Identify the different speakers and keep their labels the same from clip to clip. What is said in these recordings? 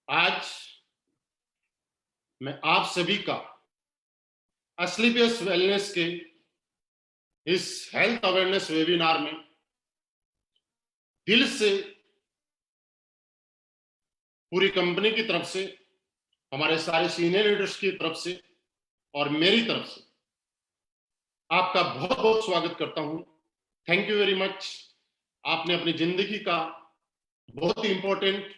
Speaker 1: आज मैं आप सभी का एस्क्लेपियस वेलनेस के इस हेल्थ अवेयरनेस वेबिनार में दिल से पूरी कंपनी की तरफ से, हमारे सारे सीनियर लीडर्स की तरफ से और मेरी तरफ से आपका बहुत बहुत स्वागत करता हूं। Thank you very much. आपने अपनी जिंदगी का बहुत ही इंपॉर्टेंट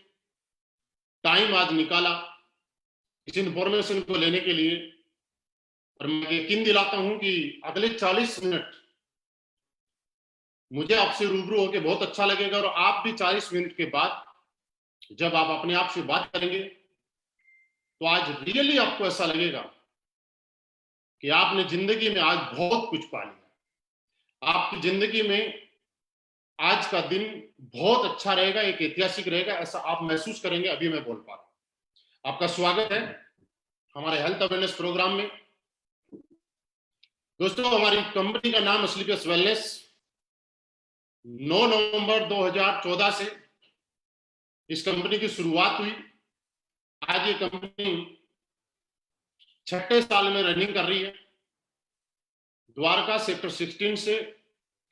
Speaker 1: टाइम आज निकाला इस इंफॉर्मेशन को लेने के लिए, और मैं यकीन दिलाता हूं कि अगले 40 मिनट मुझे आपसे रूबरू होकर बहुत अच्छा लगेगा, और आप भी 40 मिनट के बाद जब आप अपने आप से बात करेंगे तो आज रियली आपको ऐसा लगेगा कि आपने जिंदगी में आज बहुत कुछ पा लिया। आपकी जिंदगी में आज का दिन बहुत अच्छा रहेगा, एक ऐतिहासिक रहेगा, ऐसा आप महसूस करेंगे। अभी मैं बोल पा रहा हूं। आपका स्वागत है हमारे हेल्थ अवेयरनेस प्रोग्राम में। दोस्तों, हमारी कंपनी का नाम एस्क्लेपियस वेलनेस 9 नवंबर 2014 से इस कंपनी की शुरुआत हुई। आज ये कंपनी 6ठे साल में रनिंग कर रही है। द्वारका सेक्टर 16 से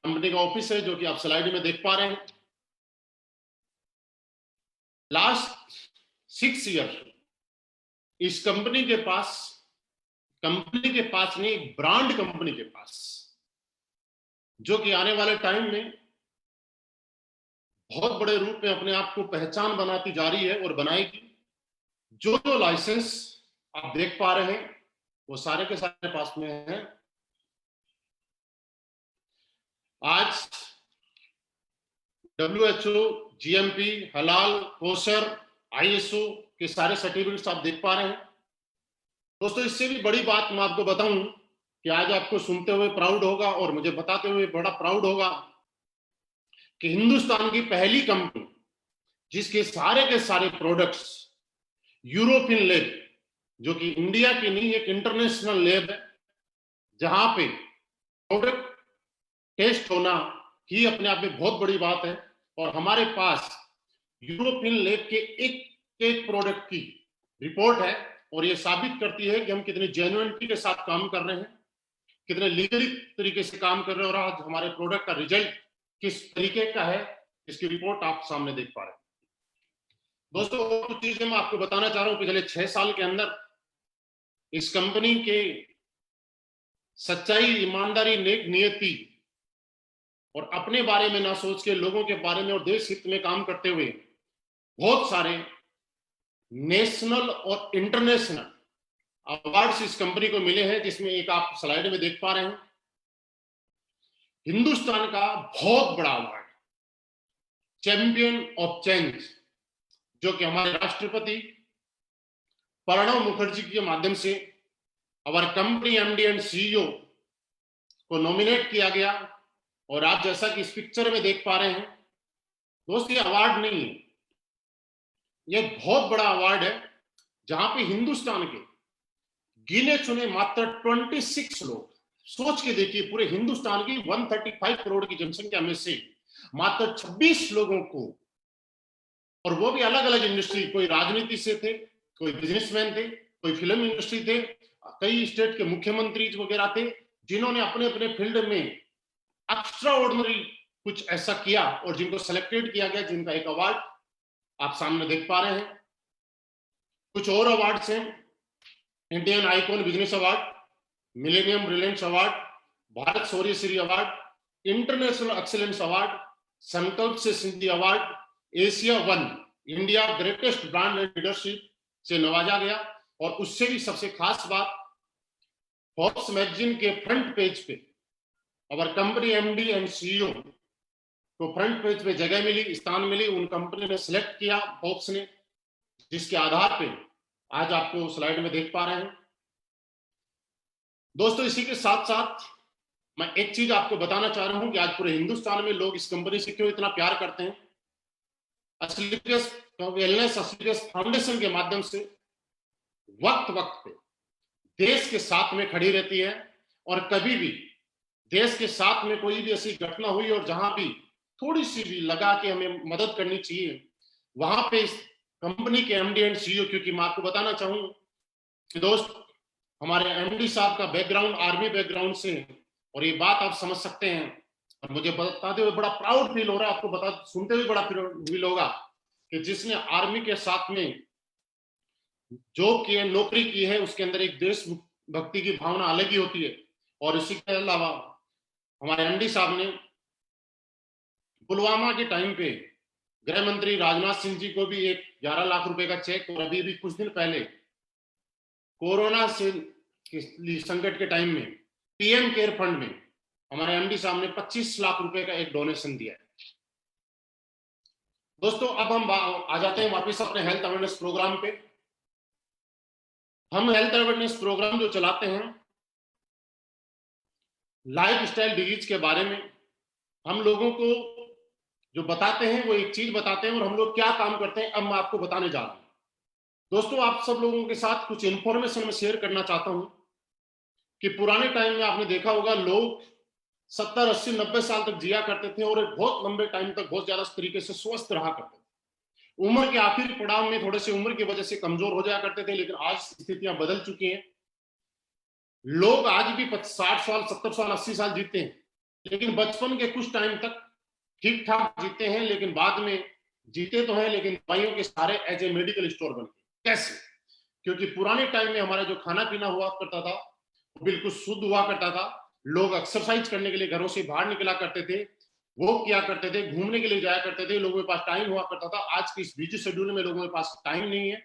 Speaker 1: कंपनी का ऑफिस है, जो कि आप स्लाइड में देख पा रहे हैं। लास्ट 6 ईयर इस कंपनी के पास नहीं, ब्रांड कंपनी के पास, जो कि आने वाले टाइम में बहुत बड़े रूप में अपने आप को पहचान बनाती जा रही है और बनाएगी। जो जो लाइसेंस आप देख पा रहे हैं वो सारे के सारे पास में हैं। आज WHO, GMP, हलाल, कोसर, ISO के सारे सर्टिफिकेट्स आप देख पा रहे हैं। दोस्तों, इससे भी बड़ी बात मैं आपको बताऊं कि आज आपको सुनते हुए प्राउड होगा और मुझे बताते हुए बड़ा प्राउड होगा कि हिंदुस्तान की पहली कंपनी जिसके सारे के सारे प्रोडक्ट्स यूरोपियन लैब, जो कि इंडिया की नहीं, एक इंटरनेशनल लैब है, जहां पे प्रोडक्ट टेस्ट होना ही अपने आप में बहुत बड़ी बात है। और हमारे पास यूरोपियन लैब के एक एक प्रोडक्ट की रिपोर्ट है, और ये साबित करती है कि हम कितनी जेन्युइनिटी के साथ काम कर रहे हैं, कितने लीगली तरीके से काम कर रहे हैं, और आज हमारे प्रोडक्ट का रिजल्ट किस तरीके का है, इसकी रिपोर्ट आप सामने देख पा रहे हैं। दोस्तों, कुछ चीजें मैं आपको बताना चाह रहा हूं। पिछले 6 साल के अंदर इस कंपनी के सच्चाई, ईमानदारी, नेक नियति और अपने बारे में ना सोच के लोगों के बारे में और देश हित में काम करते हुए बहुत सारे नेशनल और इंटरनेशनल अवार्ड्स इस कंपनी को मिले हैं, जिसमें एक आप स्लाइड में देख पा रहे हैं। हिंदुस्तान का बहुत बड़ा अवार्ड, चैंपियन ऑफ चेंज, जो कि हमारे राष्ट्रपति प्रणब मुखर्जी के माध्यम से हमारे कंपनी MD एंड CEO को नॉमिनेट किया गया। और आप जैसा कि इस पिक्चर में देख पा रहे हैं, दोस्त, ये अवार्ड नहीं है, ये बहुत बड़ा अवार्ड है, जहां पे हिंदुस्तान के गिने चुने मात्र 26 लोग, सोच के देखिए, पूरे हिंदुस्तान की 135 करोड़ की जनसंख्या में से मात्र 26 लोगों को, और वो भी अलग अलग इंडस्ट्री, कोई राजनीति से थे, कोई बिजनेसमैन थे, कोई फिल्म इंडस्ट्री थे, कई स्टेट के मुख्यमंत्री वगैरह थे, जिन्होंने अपने अपने फील्ड में एक्स्ट्रा ऑर्डिनरी कुछ ऐसा किया और जिनको सेलेक्टेड किया गया, जिनका एक अवार्ड आप सामने देख पा रहे हैं। कुछ और अवार्ड्स हैं: Indian icon business award, millennium brilliance award, Bharat Shaurya Shri award, international excellence award, संकल्प से सिद्धि award, Asia 1 India greatest brand leadership से नवाजा गया। और उससे भी सबसे खास बात, फोर्ब्स मैगजीन के फ्रंट पेज पे our company MD and CEO को फ्रंट पेज पे जगह मिली, स्थान मिली, उन कंपनी ने सिलेक्ट किया फोर्ब्स ने, जिसके आधार पे आज आपको स्लाइड में देख पा रहे हैं। दोस्तों, इसी के साथ साथ मैं एक चीज आपको बताना चाह रहा हूं कि आज पूरे हिंदुस्तान में लोग इस कंपनी से क्यों इतना प्यार करते हैं। एस्क्लेपियस वेलनेस, एस्क्लेपियस फाउंडेशन के माध्यम से वक्त वक्त पे देश के साथ में खड़ी रहती है, और कभी भी देश के साथ में कोई भी ऐसी घटना हुई और जहां भी थोड़ी सी भी लगा कि हमें मदद करनी चाहिए, वहां पे इस कंपनी के एमडी एंड सीईओ, क्योंकि मैं आपको बताना चाहूँ कि दोस्त, हमारे एमडी साहब का बैकग्राउंड आर्मी बैकग्राउंड से, और ये बात आप समझ सकते हैं, और मुझे बताते हुए बड़ा प्राउड फील हो रहा है, आपको बता सुनते हुए बड़ा फील होगा कि जिसने आर्मी के साथ में जॉब की है, नौकरी की है, उसके अंदर एक देश भक्ति की भावना अलग ही होती है। और इसी के अलावा हमारे एमडी साहब ने पुलवामा के टाइम पे गृह मंत्री राजनाथ सिंह जी को भी एक 11 लाख रुपए का चेक, और अभी भी कुछ दिन पहले कोरोना से संकट के टाइम में पीएम केयर फंड में हमारे एमडी साहब ने 25 लाख रुपए का एक डोनेशन दिया है। दोस्तों, अब हम आ जाते हैं वापस अपने हेल्थ अवेयरनेस प्रोग्राम पे। हम हेल्थ अवेयरनेस प्रोग्राम जो चलाते हैं लाइफ स्टाइल डिजीज के बारे में, हम लोगों को जो बताते हैं वो एक चीज बताते हैं, और हम लोग क्या काम करते हैं अब मैं आपको बताने जा रहा हूं। दोस्तों, आप सब लोगों के साथ कुछ इंफॉर्मेशन में शेयर करना चाहता हूं कि पुराने टाइम में आपने देखा होगा लोग 70, 80, 90 साल तक जिया करते थे, और बहुत लंबे टाइम तक बहुत ज्यादा तरीके से स्वस्थ रहा करते थे। उम्र के आखिरी पड़ाव में थोड़े से उम्र की वजह से कमजोर हो जाया करते थे, लेकिन आज स्थितियां बदल चुकी हैं। लोग आज भी 60 साल, 70 साल, 80 साल जीते हैं, लेकिन बचपन के कुछ टाइम तक ठीक ठाक जीते हैं, लेकिन बाद में जीते तो हैं लेकिन दवाइयों के सारे एज ए मेडिकल स्टोर बन गए। कैसे? क्योंकि पुराने टाइम में हमारा जो खाना पीना हुआ करता था वो बिल्कुल शुद्ध हुआ करता था। लोग एक्सरसाइज करने के लिए घरों से बाहर निकला करते थे, वो किया करते थे, घूमने के लिए जाया करते थे, लोगों के पास टाइम हुआ करता था। आज के इस बिजी शेड्यूल में लोगों के पास टाइम नहीं है।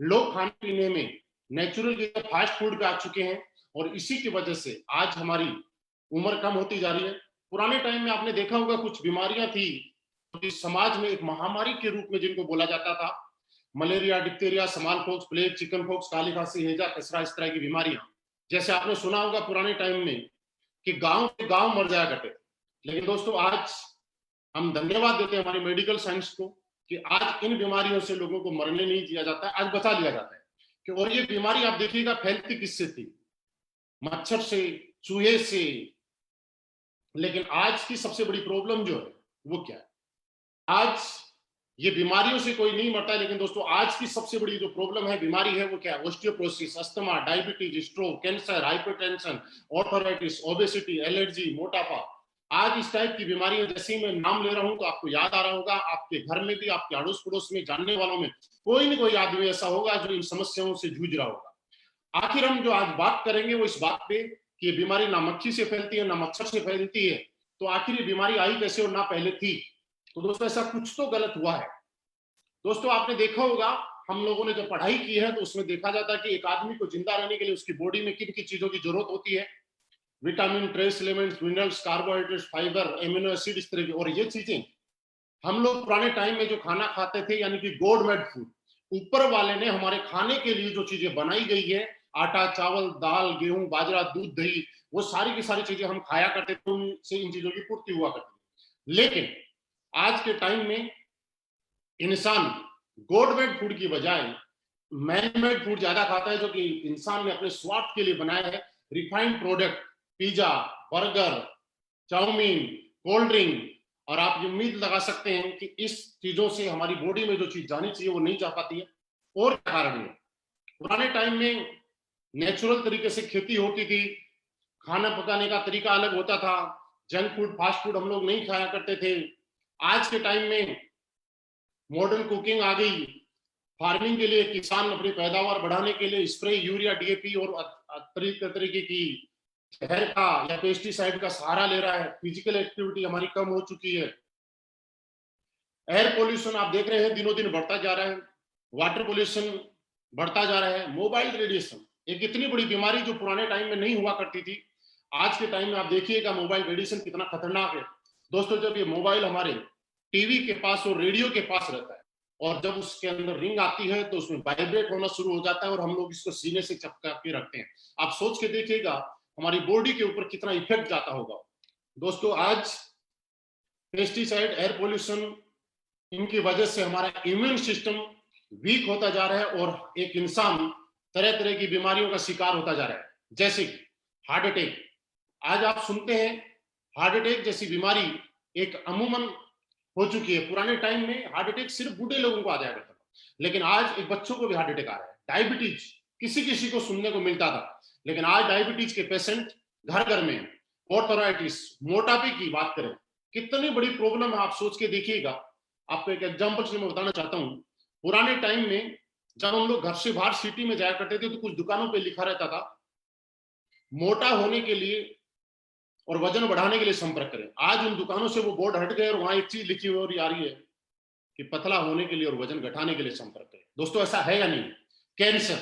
Speaker 1: लोग खाने पीने में नेचुरल फास्ट फूड पे आ चुके हैं, और इसी की वजह से आज हमारी उम्र कम होती जा रही है। पुराने टाइम में आपने देखा होगा कुछ बीमारियां थी जो समाज में एक महामारी के रूप में जिनको बोला जाता था, malaria, diphtheria, smallpox, plague, chickenpox, काली खांसी, हैजा, खसरा, इस तरह की बीमारियां। जैसे आपने सुना होगा पुराने टाइम में कि गांव के गांव मर जाया करते थे, लेकिन दोस्तों आज हम धन्यवाद देते हैं हमारी मेडिकल साइंस को कि आज इन बीमारियों से लोगों को मरने नहीं दिया जाता है, आज बचा लिया जाता है। कि और ये बीमारी आप देखिएगा फैलती किससे थी? मच्छर से, चूहे से। लेकिन आज की सबसे बड़ी प्रॉब्लम जो है वो क्या है? आज ये बीमारियों से कोई नहीं मरता है, लेकिन दोस्तों आज की सबसे बड़ी जो प्रॉब्लम है, बीमारी है, वो क्या है? Osteoporosis, asthma, diabetes, stroke, cancer, hypertension, arthritis, obesity, allergy, मोटापा। आज इस टाइप की बीमारियां जैसे ही मैं नाम ले रहा हूं तो आपको याद आ रहा होगा, आपके घर में भी, आपके अड़ोस पड़ोस में, जानने वालों में कोई ना कोई आदमी ऐसा होगा जो इन समस्याओं से जूझ रहा होगा। आखिर हम जो आज बात करेंगे वो इस बात पे कि ये बीमारी ना मक्खी से फैलती है ना मच्छर से फैलती है, तो आखिर ये बीमारी आई कैसे और ना पहले थी? तो दोस्तों ऐसा कुछ तो गलत हुआ है। दोस्तों आपने देखा होगा, हम लोगों ने जब पढ़ाई की है तो उसमें देखा जाता है कि एक आदमी को जिंदा रहने के लिए उसकी बॉडी में किन किन चीजों की जरूरत होती है। Vitamin, trace elements, minerals, carbohydrates, fibre, amino acid, इस तरह की। और ये चीजें हम लोग पुराने टाइम में जो खाना खाते थे, यानी कि गॉड मेड फूड, ऊपर वाले ने हमारे खाने के लिए जो चीजें बनाई गई है, आटा, चावल, दाल, गेहूं, बाजरा, दूध, दही, वो सारी की सारी चीजें हम खाया करते थे, उनसे इन चीजों की पूर्ति हुआ करती थी। लेकिन आज के टाइम में इंसान गॉड मेड फूड की बजाय मैन मेड फूड ज्यादा खाता है, जो कि इंसान ने अपने स्वार्थ के लिए बनाया है। Refined product, pizza, burger, chow mein, cold drink. और आप ये उम्मीद लगा सकते हैं कि इस चीजों से हमारी बॉडी में जो चीज जानी चाहिए वो नहीं जा पाती है। और क्या कारण है? पुराने टाइम में नेचुरल तरीके से खेती होती थी, खाना पकाने का तरीका अलग होता था, जंक फूड, फास्ट फूड हम लोग नहीं खाया करते थे। आज के टाइम में मॉडर्न कुकिंग आ गई, फार्मिंग के लिए किसान अपनी पैदावार बढ़ाने के लिए स्प्रे, यूरिया, डीएपी और तरीके की जहर का या पेस्टिसाइड का सहारा ले रहा है। फिजिकल एक्टिविटी हमारी कम हो चुकी है। एयर पोल्यूशन आप देख रहे हैं दिनों दिन बढ़ता जा रहा है, वाटर पोल्यूशन बढ़ता जा रहा है, मोबाइल रेडिएशन एक इतनी बड़ी बीमारी जो पुराने टाइम में नहीं हुआ करती थी, आज के टाइम में आप देखिएगा मोबाइल रेडिएशन कितना खतरनाक है। दोस्तों जब ये मोबाइल हमारे टीवी के पास और रेडियो के पास रहता है, और जब उसके अंदर रिंग आती है तो उसमें वाइब्रेट होना शुरू हो जाता है, और हम लोग इसको सीने से चपका के रखते हैं। आप सोच के देखिएगा हमारी बॉडी के ऊपर कितना इफेक्ट जाता होगा। दोस्तों आज पेस्टिसाइड, एयर पोल्यूशन, इनकी वजह से हमारा इम्यून सिस्टम वीक होता जा रहा है, और एक इंसान तरह तरह की बीमारियों का शिकार होता जा रहा है, जैसे कि हार्ट अटैक। आज आप सुनते हैं हार्ट अटैक जैसी बीमारी एक अमूमन हो चुकी है। पुराने टाइम में हार्ट अटैक सिर्फ बूढ़े लोगों को आ जाया करता था, लेकिन आज एक बच्चों को भी हार्ट अटैक आ रहा है। डायबिटीज किसी किसी को सुनने को मिलता था, लेकिन आज डायबिटीज के पेशेंट घर घर में। ऑर्थराइटिस, मोटापे की बात करें, कितनी बड़ी प्रॉब्लम है, आप सोच के देखिएगा। आपको एक एग्जांपल से मैं बताना चाहता हूं। पुराने टाइम में जब हम लोग घर से बाहर सिटी में जाया करते थे, तो कुछ दुकानों पे लिखा रहता था, मोटा होने के लिए और वजन बढ़ाने के लिए संपर्क करें। आज उन दुकानों से वो बोर्ड हट गए और वहां एक चीज लिखी हुई आ रही है कि पतला होने के लिए और वजन घटाने के लिए संपर्क करें। दोस्तों, ऐसा है या नहीं? कैंसर,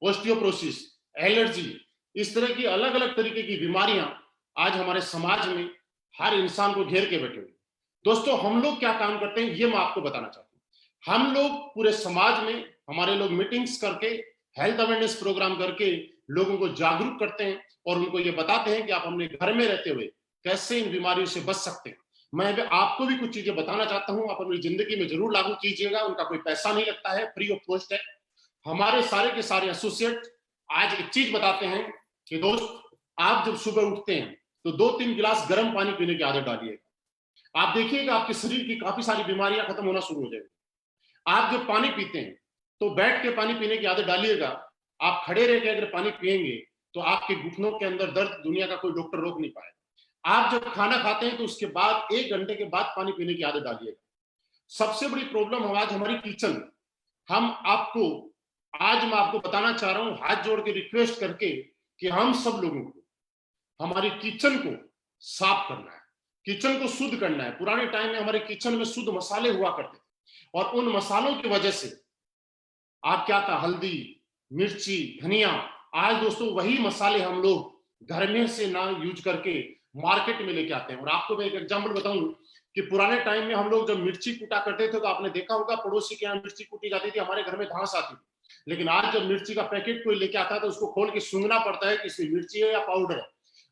Speaker 1: ऑस्टियोप्रोसिस, एलर्जी, इस तरह की अलग अलग तरीके की बीमारियां आज हमारे समाज में हर इंसान को घेर के बैठे हुए। दोस्तों, हम लोग क्या काम करते हैं ये मैं आपको बताना चाहता हूं। हम लोग पूरे समाज में, हमारे लोग मीटिंग्स करके, हेल्थ अवेयरनेस प्रोग्राम करके लोगों को जागरूक करते हैं और उनको ये बताते हैं कि आप अपने घर में रहते हुए कैसे इन बीमारियों से बच सकते हैं। मैं भी आपको भी कुछ चीजें बताना चाहता हूं, आप अपनी जिंदगी में जरूर लागू कीजिएगा। उनका कोई पैसा नहीं लगता है, फ्री ऑफ कॉस्ट है। हमारे सारे के सारे एसोसिएट आज एक चीज बताते हैं कि दोस्त, आप जब सुबह उठते हैं तो 2-3 गिलास गर्म पानी पीने की आदत डालिएगा। आप देखिएगा आपके शरीर की काफी सारी बीमारियां खत्म होना शुरू हो जाएगी। आप जब पानी पीते हैं तो बैठ के पानी पीने की आदत डालिएगा। आप खड़े रह के अगर पानी पिएंगे तो आपके घुटनों के अंदर दर्द दुनिया का कोई डॉक्टर रोक नहीं पाएगा। आप जब खाना खाते हैं तो उसके बाद 1 घंटे के बाद पानी पीने की आदत डालिएगा। सबसे बड़ी प्रॉब्लम है आज हमारी किचन। हम आपको आज मैं आपको बताना चाह रहा हूं, हाथ जोड़ के रिक्वेस्ट करके, कि हम सब लोगों को हमारी किचन को साफ करना है, किचन को शुद्ध करना है। पुराने टाइम में हमारे किचन में शुद्ध मसाले हुआ करते थे और उन मसालों की वजह से आप क्या था, हल्दी, मिर्ची, धनिया, आज दोस्तों वही मसाले हम लोग घर में से ना यूज करके मार्केट में लेके आते हैं। और आपको मैं एक एग्जांपल बताऊं कि पुराने टाइम में हम लोग जब मिर्ची कूटा करते थे तो आपने देखा होगा पड़ोसी के यहाँ मिर्ची कूटी जाती थी, हमारे घर में घास आती थी। लेकिन आज जब मिर्ची का पैकेट कोई लेके आता है तो उसको खोल के सूंघना पड़ता है कि इसमें मिर्ची है या पाउडर है।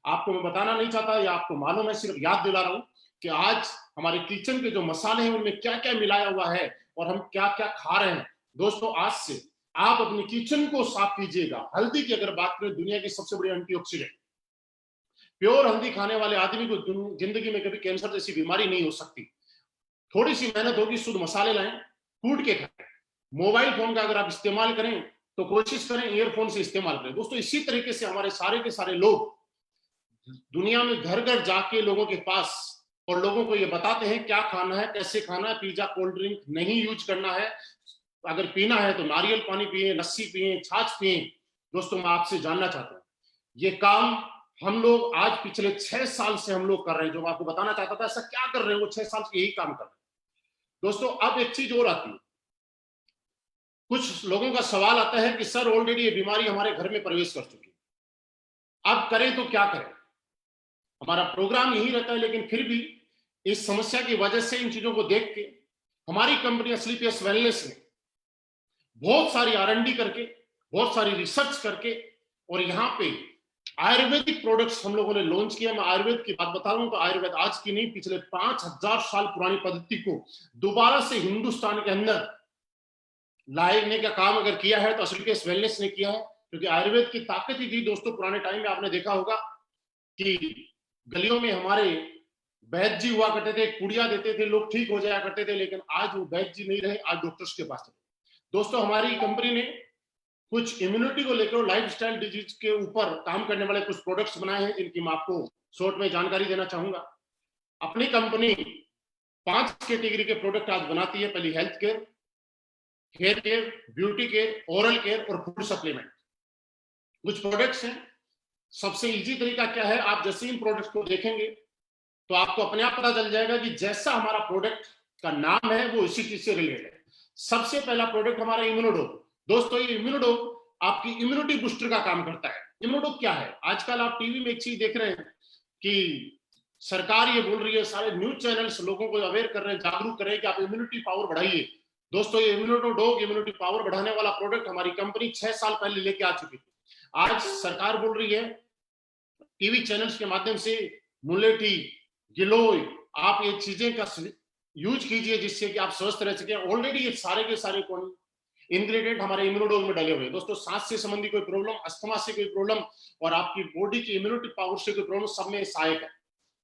Speaker 1: आपको मैं बताना नहीं चाहता, या आपको मालूम है, सिर्फ याद दिला रहा हूं कि आज हमारे किचन के जो मसाले हैं उनमें क्या क्या मिलाया हुआ है और हम क्या क्या खा रहे हैं। दोस्तों, आज से आप अपनी किचन को साफ कीजिएगा। हल्दी की अगर बात करें, दुनिया की सबसे बड़ी एंटीऑक्सीडेंट, प्योर हल्दी खाने वाले आदमी को जिंदगी में कभी कैंसर जैसी बीमारी नहीं हो सकती। थोड़ी सी मेहनत होगी, शुद्ध मसाले लाएं, कूट के खाएं। मोबाइल फोन का अगर आप इस्तेमाल करें तो कोशिश करें ईयरफोन से इस्तेमाल करें। दोस्तों, इसी तरीके से हमारे सारे के सारे लोग दुनिया में घर घर जाके लोगों के पास और लोगों को ये बताते हैं क्या खाना है, कैसे खाना है। पिज्जा, कोल्ड ड्रिंक नहीं यूज करना है। अगर पीना है तो नारियल पानी पिए, लस्सी पिए, छाछ पिए। दोस्तों, मैं आपसे जानना चाहता हूं, ये काम हम लोग आज पिछले 6 साल से हम लोग कर रहे हैं। जो मैं आपको बताना चाहता था, ऐसा क्या कर रहे हैं, वो 6 साल से यही काम कर रहे हैं। दोस्तों, अब एक चीज और आती है, कुछ लोगों का सवाल आता है कि सर ऑलरेडी ये बीमारी हमारे घर में प्रवेश कर चुकी है, अब करें तो क्या करें। हमारा प्रोग्राम यही रहता है, लेकिन फिर भी इस समस्या की वजह से, इन चीजों को देख के हमारी कंपनी स्लीपियस वेलनेस ने बहुत सारी R&D करके, बहुत सारी रिसर्च करके, और यहाँ पे आयुर्वेदिक प्रोडक्ट्स हम लोगों ने लॉन्च किया। मैं आयुर्वेद की बात बता रहा हूं तो आयुर्वेद आज की नहीं, पिछले 5000 साल पुरानी पद्धति को दोबारा से हिंदुस्तान के अंदर लाने का काम अगर किया है तो स्लीपियस वेलनेस ने किया है। क्योंकि आयुर्वेद की ताकत ही थी। दोस्तों, पुराने टाइम में आपने देखा होगा कि गलियों में हमारे वैद्य जी हुआ करते थे, कुड़िया देते थे, लोग ठीक हो जाया करते थे। लेकिन आज वो वैद्य जी नहीं रहे, आज डॉक्टर्स के पास। दोस्तों, हमारी कंपनी ने कुछ इम्यूनिटी को लेकर लाइफस्टाइल डिजीज के ऊपर काम करने वाले कुछ प्रोडक्ट्स बनाए हैं, जिनकी मैं आपको शॉर्ट में जानकारी देना चाहूंगा। अपनी कंपनी 5 कैटेगरी के प्रोडक्ट आज बनाती है। पहली health care, hair care, beauty care, oral care और फूड सप्लीमेंट। कुछ प्रोडक्ट्स हैं। सबसे इजी तरीका क्या है, आप जैसे इन प्रोडक्ट्स को देखेंगे तो आपको अपने आप पता चल जाएगा कि जैसा हमारा प्रोडक्ट का नाम है वो इसी चीज से रिलेटेड है। सबसे पहला प्रोडक्ट हमारा इम्यूनोडोग। दोस्तों, ये इम्यूनोडोग आपकी इम्यूनिटी बूस्टर का काम करता है। इम्यूनोडोग क्या है? आजकल आप टीवी में एक चीज देख रहे हैं कि सरकार ये बोल रही है, सारे न्यूज चैनल्स लोगों को अवेयर कर रहे हैं, जागरूक कर रहे हैं कि आप इम्यूनिटी पावर बढ़ाइए। दोस्तों, ये इम्यूनोडोग इम्यूनिटी पावर बढ़ाने वाला प्रोडक्ट हमारी कंपनी 6 साल पहले लेके आ चुकी थी। आज सरकार बोल रही है टीवी चैनल्स के माध्यम से, मुलेठी, गिलोय, आप ये चीजें का यूज कीजिए जिससे कि आप स्वस्थ रह सके। ऑलरेडी ये सारे के सारे इंग्रेडिएंट हमारे इम्यूनोडोग में डले हुए हैं। दोस्तों, सांस से संबंधी कोई प्रॉब्लम, अस्थमा से कोई प्रॉब्लम और आपकी बॉडी की इम्यूनिटी पावर से कोई प्रॉब्लम, सब में सहायक है।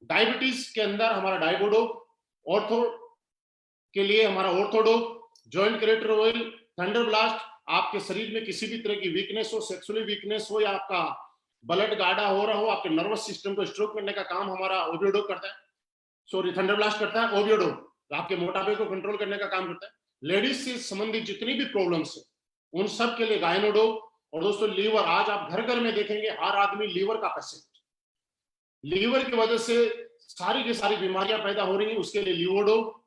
Speaker 1: डायबिटीज के अंदर हमारा डायबोडोग, ऑर्थो के लिए हमारा ऑर्थोडोग, joint creator oil, thunder blast, आपके शरीर में किसी भी तरह की वीकनेस हो, सेक्सुअली वीकनेस हो या आपका ब्लड गाढ़ा हो रहा हो, आपके नर्वस सिस्टम को स्ट्रोक करने का काम हमारा ओवियोडो करता है, सॉरी थंडर ब्लास्ट करता है। ओवियोडो आपके मोटापे को कंट्रोल करने का काम करता है। लेडीज से संबंधित जितनी भी प्रॉब्लम्स है उन सब के लिए गायनोडो। और दोस्तों लीवर, आज आप घर घर में देखेंगे हर आदमी लीवर का पेशेंट, लीवर की वजह से सारी की सारी बीमारियां पैदा हो रही हैं, उसके लिए लिवोडो।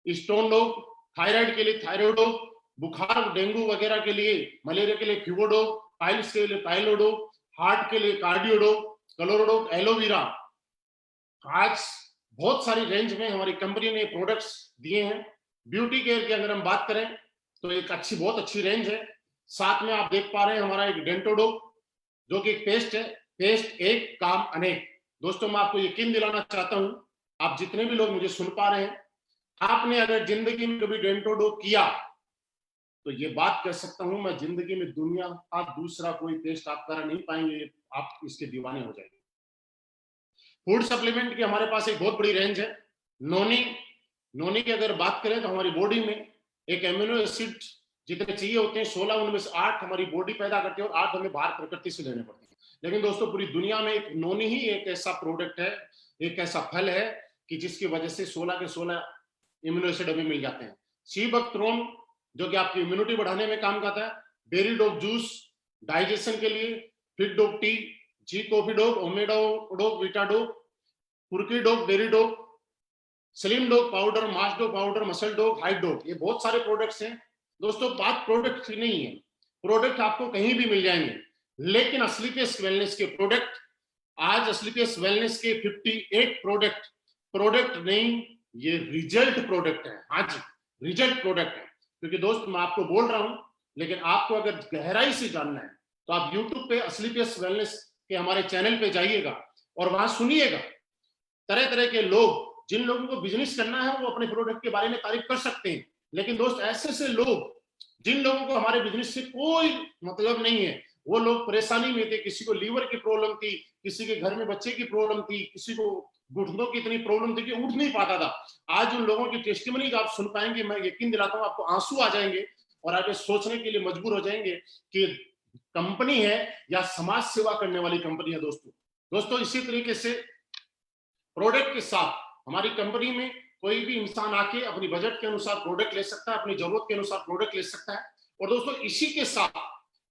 Speaker 1: स्टोन डॉग, थायराइड के लिए थायरोडो, बुखार डेंगू वगैरह के लिए, मलेरिया के लिए फीवोडो, पाइल्स के लिए पाइलोडो, हार्ट के लिए कार्डियोडो, क्लोरोडो, एलोवेरा। आज बहुत सारी रेंज में हमारी कंपनी ने प्रोडक्ट्स दिए हैं। ब्यूटी केयर की अगर हम बात करें तो एक बहुत अच्छी रेंज है। साथ में आप देख पा रहे हैं हमारा एक डेंटोडो जो कि एक पेस्ट है, पेस्ट एक काम अनेक। दोस्तों मैं आपको यकीन दिलाना चाहता हूं, आप जितने भी लोग मुझे सुन पा रहे हैं, आपने अगर जिंदगी में कभी डेंटोडो किया तो ये बात कह सकता हूं मैं, जिंदगी में दुनिया का दूसरा कोई पेस्ट आप कर नहीं पाएंगे, आप इसके दीवाने हो जाएंगे। फूड सप्लीमेंट की हमारे पास एक बहुत बड़ी रेंज है। नोनी, नोनी की अगर बात करें तो हमारी बॉडी में एक एमिनो एसिड जितने चाहिए होते हैं 16, उनमें से 8 हमारी बॉडी पैदा करती है और 8 हमें बाहर प्रकृति से लेने पड़ते हैं। लेकिन दोस्तों पूरी दुनिया में एक नोनी ही एक ऐसा प्रोडक्ट है, एक ऐसा फल है कि जिसकी वजह से 16 के 16 इम्यूनो एसिड हमें मिल जाते हैं। सी बकथ्रोन जो कि आपकी इम्यूनिटी बढ़ाने में काम करता है। बेरी डॉग जूस डाइजेशन के लिए, फिट डॉग टी, जी कॉफी डॉग, ओमेडो डॉग, वीटा डॉग, कुर्की dog, berry dog, slim dog powder, mass dog powder, muscle dog, height dog, ये बहुत सारे प्रोडक्ट्स हैं। दोस्तों बात प्रोडक्ट की नहीं है, प्रोडक्ट आपको कहीं भी मिल जाएंगे, लेकिन असलीपियस वेलनेस के प्रोडक्ट, आज असलीपियस वेलनेस के 58 प्रोडक्ट नहीं, ये रिजल्ट प्रोडक्ट है। हाँ जी, रिजल्ट प्रोडक्ट है। क्योंकि दोस्त मैं आपको बोल रहा हूं, लेकिन आपको अगर गहराई से जानना है तो आप यूट्यूब पे असलीपियस वेलनेस के हमारे चैनल पे जाइएगा और वहां सुनिएगा। तरह तरह के लोग, जिन लोगों को बिजनेस करना है वो अपने प्रोडक्ट के बारे में तारीफ कर सकते हैं, लेकिन दोस्त ऐसे से लोग जिन लोगों को हमारे बिजनेस से कोई मतलब नहीं है, वो लोग परेशानी में थे, किसी को लीवर की प्रॉब्लम थी, किसी के घर में बच्चे की प्रॉब्लम थी, किसी को घुटनों की इतनी प्रॉब्लम थी कि उठ नहीं पाता था। आज उन लोगों की टेस्टिमनी आप सुन पाएंगे, मैं यकीन दिलाता हूं आपको आंसू आ जाएंगे और आप सोचने के लिए मजबूर हो जाएंगे कि कंपनी है या समाज सेवा करने वाली कंपनी है। दोस्तों इसी तरीके से प्रोडक्ट के साथ हमारी कंपनी में कोई भी इंसान आके अपनी बजट के अनुसार प्रोडक्ट ले सकता है, अपनी जरूरत के अनुसार प्रोडक्ट ले सकता है। और दोस्तों इसी के साथ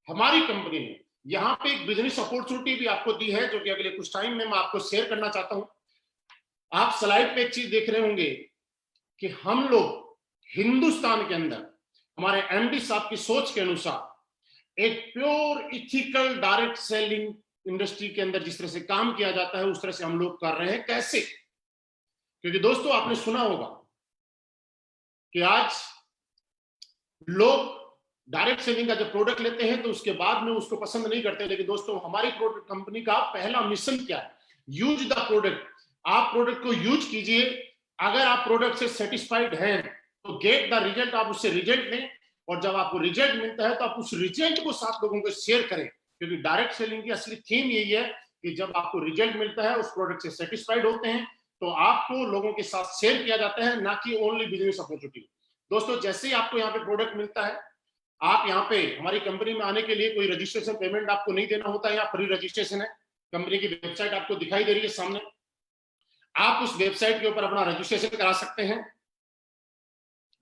Speaker 1: हमारी कंपनी ने यहाँ पे एक बिजनेस अपॉर्चुनिटी भी आपको दी है, जो कि अगले कुछ टाइम में मैं आपको शेयर करना चाहता हूं। आप स्लाइड पे एक चीज देख रहे होंगे कि हम लोग हिंदुस्तान के अंदर हमारे एमडी साहब की सोच के अनुसार एक pure ethical direct selling industry के अंदर जिस तरह से काम किया जाता है उस तरह से हम लोग कर रहे हैं। कैसे? क्योंकि दोस्तों आपने सुना होगा कि आज लोग डायरेक्ट सेलिंग का जब प्रोडक्ट लेते हैं तो उसके बाद में उसको पसंद नहीं करते, लेकिन दोस्तों हमारी प्रोडक्ट कंपनी का पहला मिशन क्या है? Use the product. आप प्रोडक्ट को यूज कीजिए, अगर आप प्रोडक्ट से सेटिस्फाइड हैं तो गेट द रिजल्ट, आप उससे रिजल्ट लें, और जब आपको रिजल्ट मिलता है तो आप उस रिजल्ट को 7 लोगों को शेयर करें। क्योंकि डायरेक्ट सेलिंग की असली थीम यही है कि जब आपको रिजल्ट मिलता है, उस प्रोडक्ट से सेटिस्फाइड होते हैं, तो आपको लोगों के साथ शेयर किया जाता है, ना कि ओनली बिजनेस अपॉर्चुनिटी। दोस्तों जैसे ही आपको यहाँ पे प्रोडक्ट मिलता है, आप यहाँ पे हमारी कंपनी में आने के लिए कोई रजिस्ट्रेशन पेमेंट आपको नहीं देना होता है, यहाँ फ्री रजिस्ट्रेशन है। कंपनी की वेबसाइट आपको दिखाई दे रही है सामने, आप उस वेबसाइट के ऊपर अपना रजिस्ट्रेशन करा सकते हैं।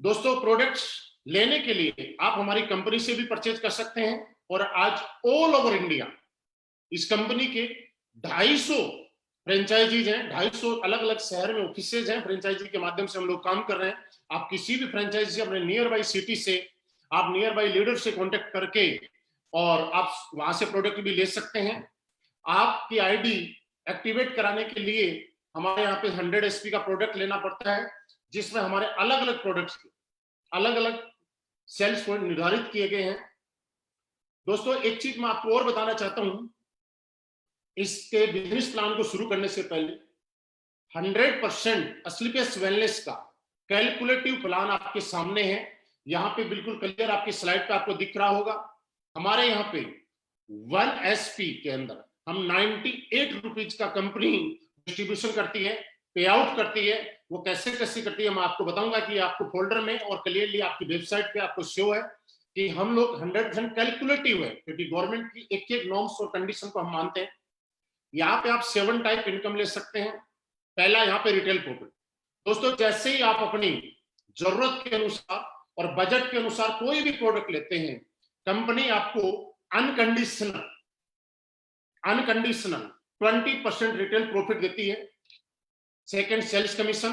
Speaker 1: दोस्तों प्रोडक्ट्स लेने के लिए आप हमारी कंपनी से भी परचेज कर सकते हैं, और आज ऑल ओवर इंडिया इस कंपनी के 250 फ्रेंचाइजीज हैं, 250 अलग अलग शहर में ऑफिसेज हैं, फ्रेंचाइजी के माध्यम से हम लोग काम कर रहे हैं। आप किसी भी फ्रेंचाइजी से, अपने नियर बाई सिटी से, आप नियर बाई लीडर से कांटेक्ट करके और आप वहां से प्रोडक्ट भी ले सकते हैं। आपकी आईडी एक्टिवेट कराने के लिए हमारे यहाँ पे 100 एसपी का प्रोडक्ट लेना पड़ता है, जिसमें हमारे अलग अलग प्रोडक्ट्स के अलग अलग सेल्स पॉइंट निर्धारित किए गए हैं। दोस्तों एक चीज मैं आपको और बताना चाहता हूं, इसके बिजनेस प्लान को शुरू करने से पहले 100% असलीपियस वेलनेस का कैलकुलेटिव प्लान आपके सामने है। यहाँ पे बिल्कुल क्लियर आपकी स्लाइड पे आपको दिख रहा होगा। हमारे यहाँ पे 1 एसपी के अंदर हम 98 रुपीज का कंपनी डिस्ट्रीब्यूशन करती है, पे आउट करती है। वो कैसे कैसे करती है मैं आपको बताऊंगा कि आपको फोल्डर में और क्लियरली आपकी वेबसाइट पे आपको शो है कि हम लोग 100% कैलकुलेटिव है, क्योंकि गवर्नमेंट की एक एक नॉर्म्स और कंडीशन को हम मानते हैं। यहाँ पे आप 7 टाइप इनकम ले सकते हैं। पहला यहाँ पे रिटेल प्रॉफिट। दोस्तों जैसे ही आप अपनी जरूरत के अनुसार और बजट के अनुसार कोई भी प्रोडक्ट लेते हैं, कंपनी आपको अनकंडीशनल अनकंडीशनल 20% रिटेल प्रॉफिट देती है। सेकंड सेल्स कमीशन,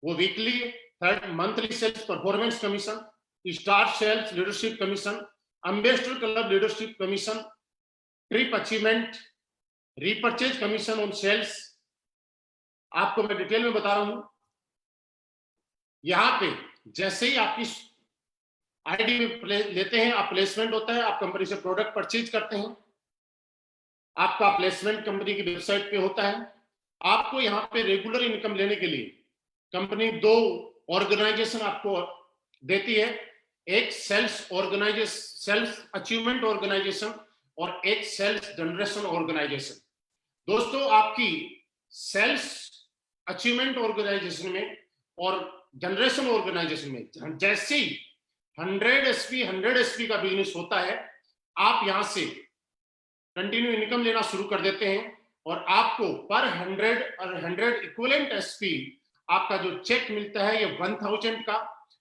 Speaker 1: वो वीकली है। Third monthly sales performance commission, star sales leadership commission, ambassador club leadership commission, trip achievement, repurchase commission on sales. आपको मैं डिटेल में बता रहा हूं। यहां पे जैसे ही आपकी आईडी में लेते हैं आप, प्लेसमेंट होता है, आप कंपनी से प्रोडक्ट परचेज करते हैं, आपका प्लेसमेंट कंपनी की वेबसाइट पे होता है। आपको यहाँ पे रेगुलर इनकम लेने के लिए कंपनी 2 ऑर्गेनाइजेशन आपको देती है। एक सेल्स अचीवमेंट ऑर्गेनाइजेशन और एक सेल्स जनरेशन ऑर्गेनाइजेशन। दोस्तों आपकी सेल्स अचीवमेंट ऑर्गेनाइजेशन में और जनरेशन ऑर्गेनाइजेशन में जैसे ही 100 एसपी का बिजनेस होता है, आप यहां से कंटिन्यू इनकम लेना शुरू कर देते हैं और आपको पर 100 इक्विवेलेंट एसपी आपका जो चेक मिलता है ये 1000 का,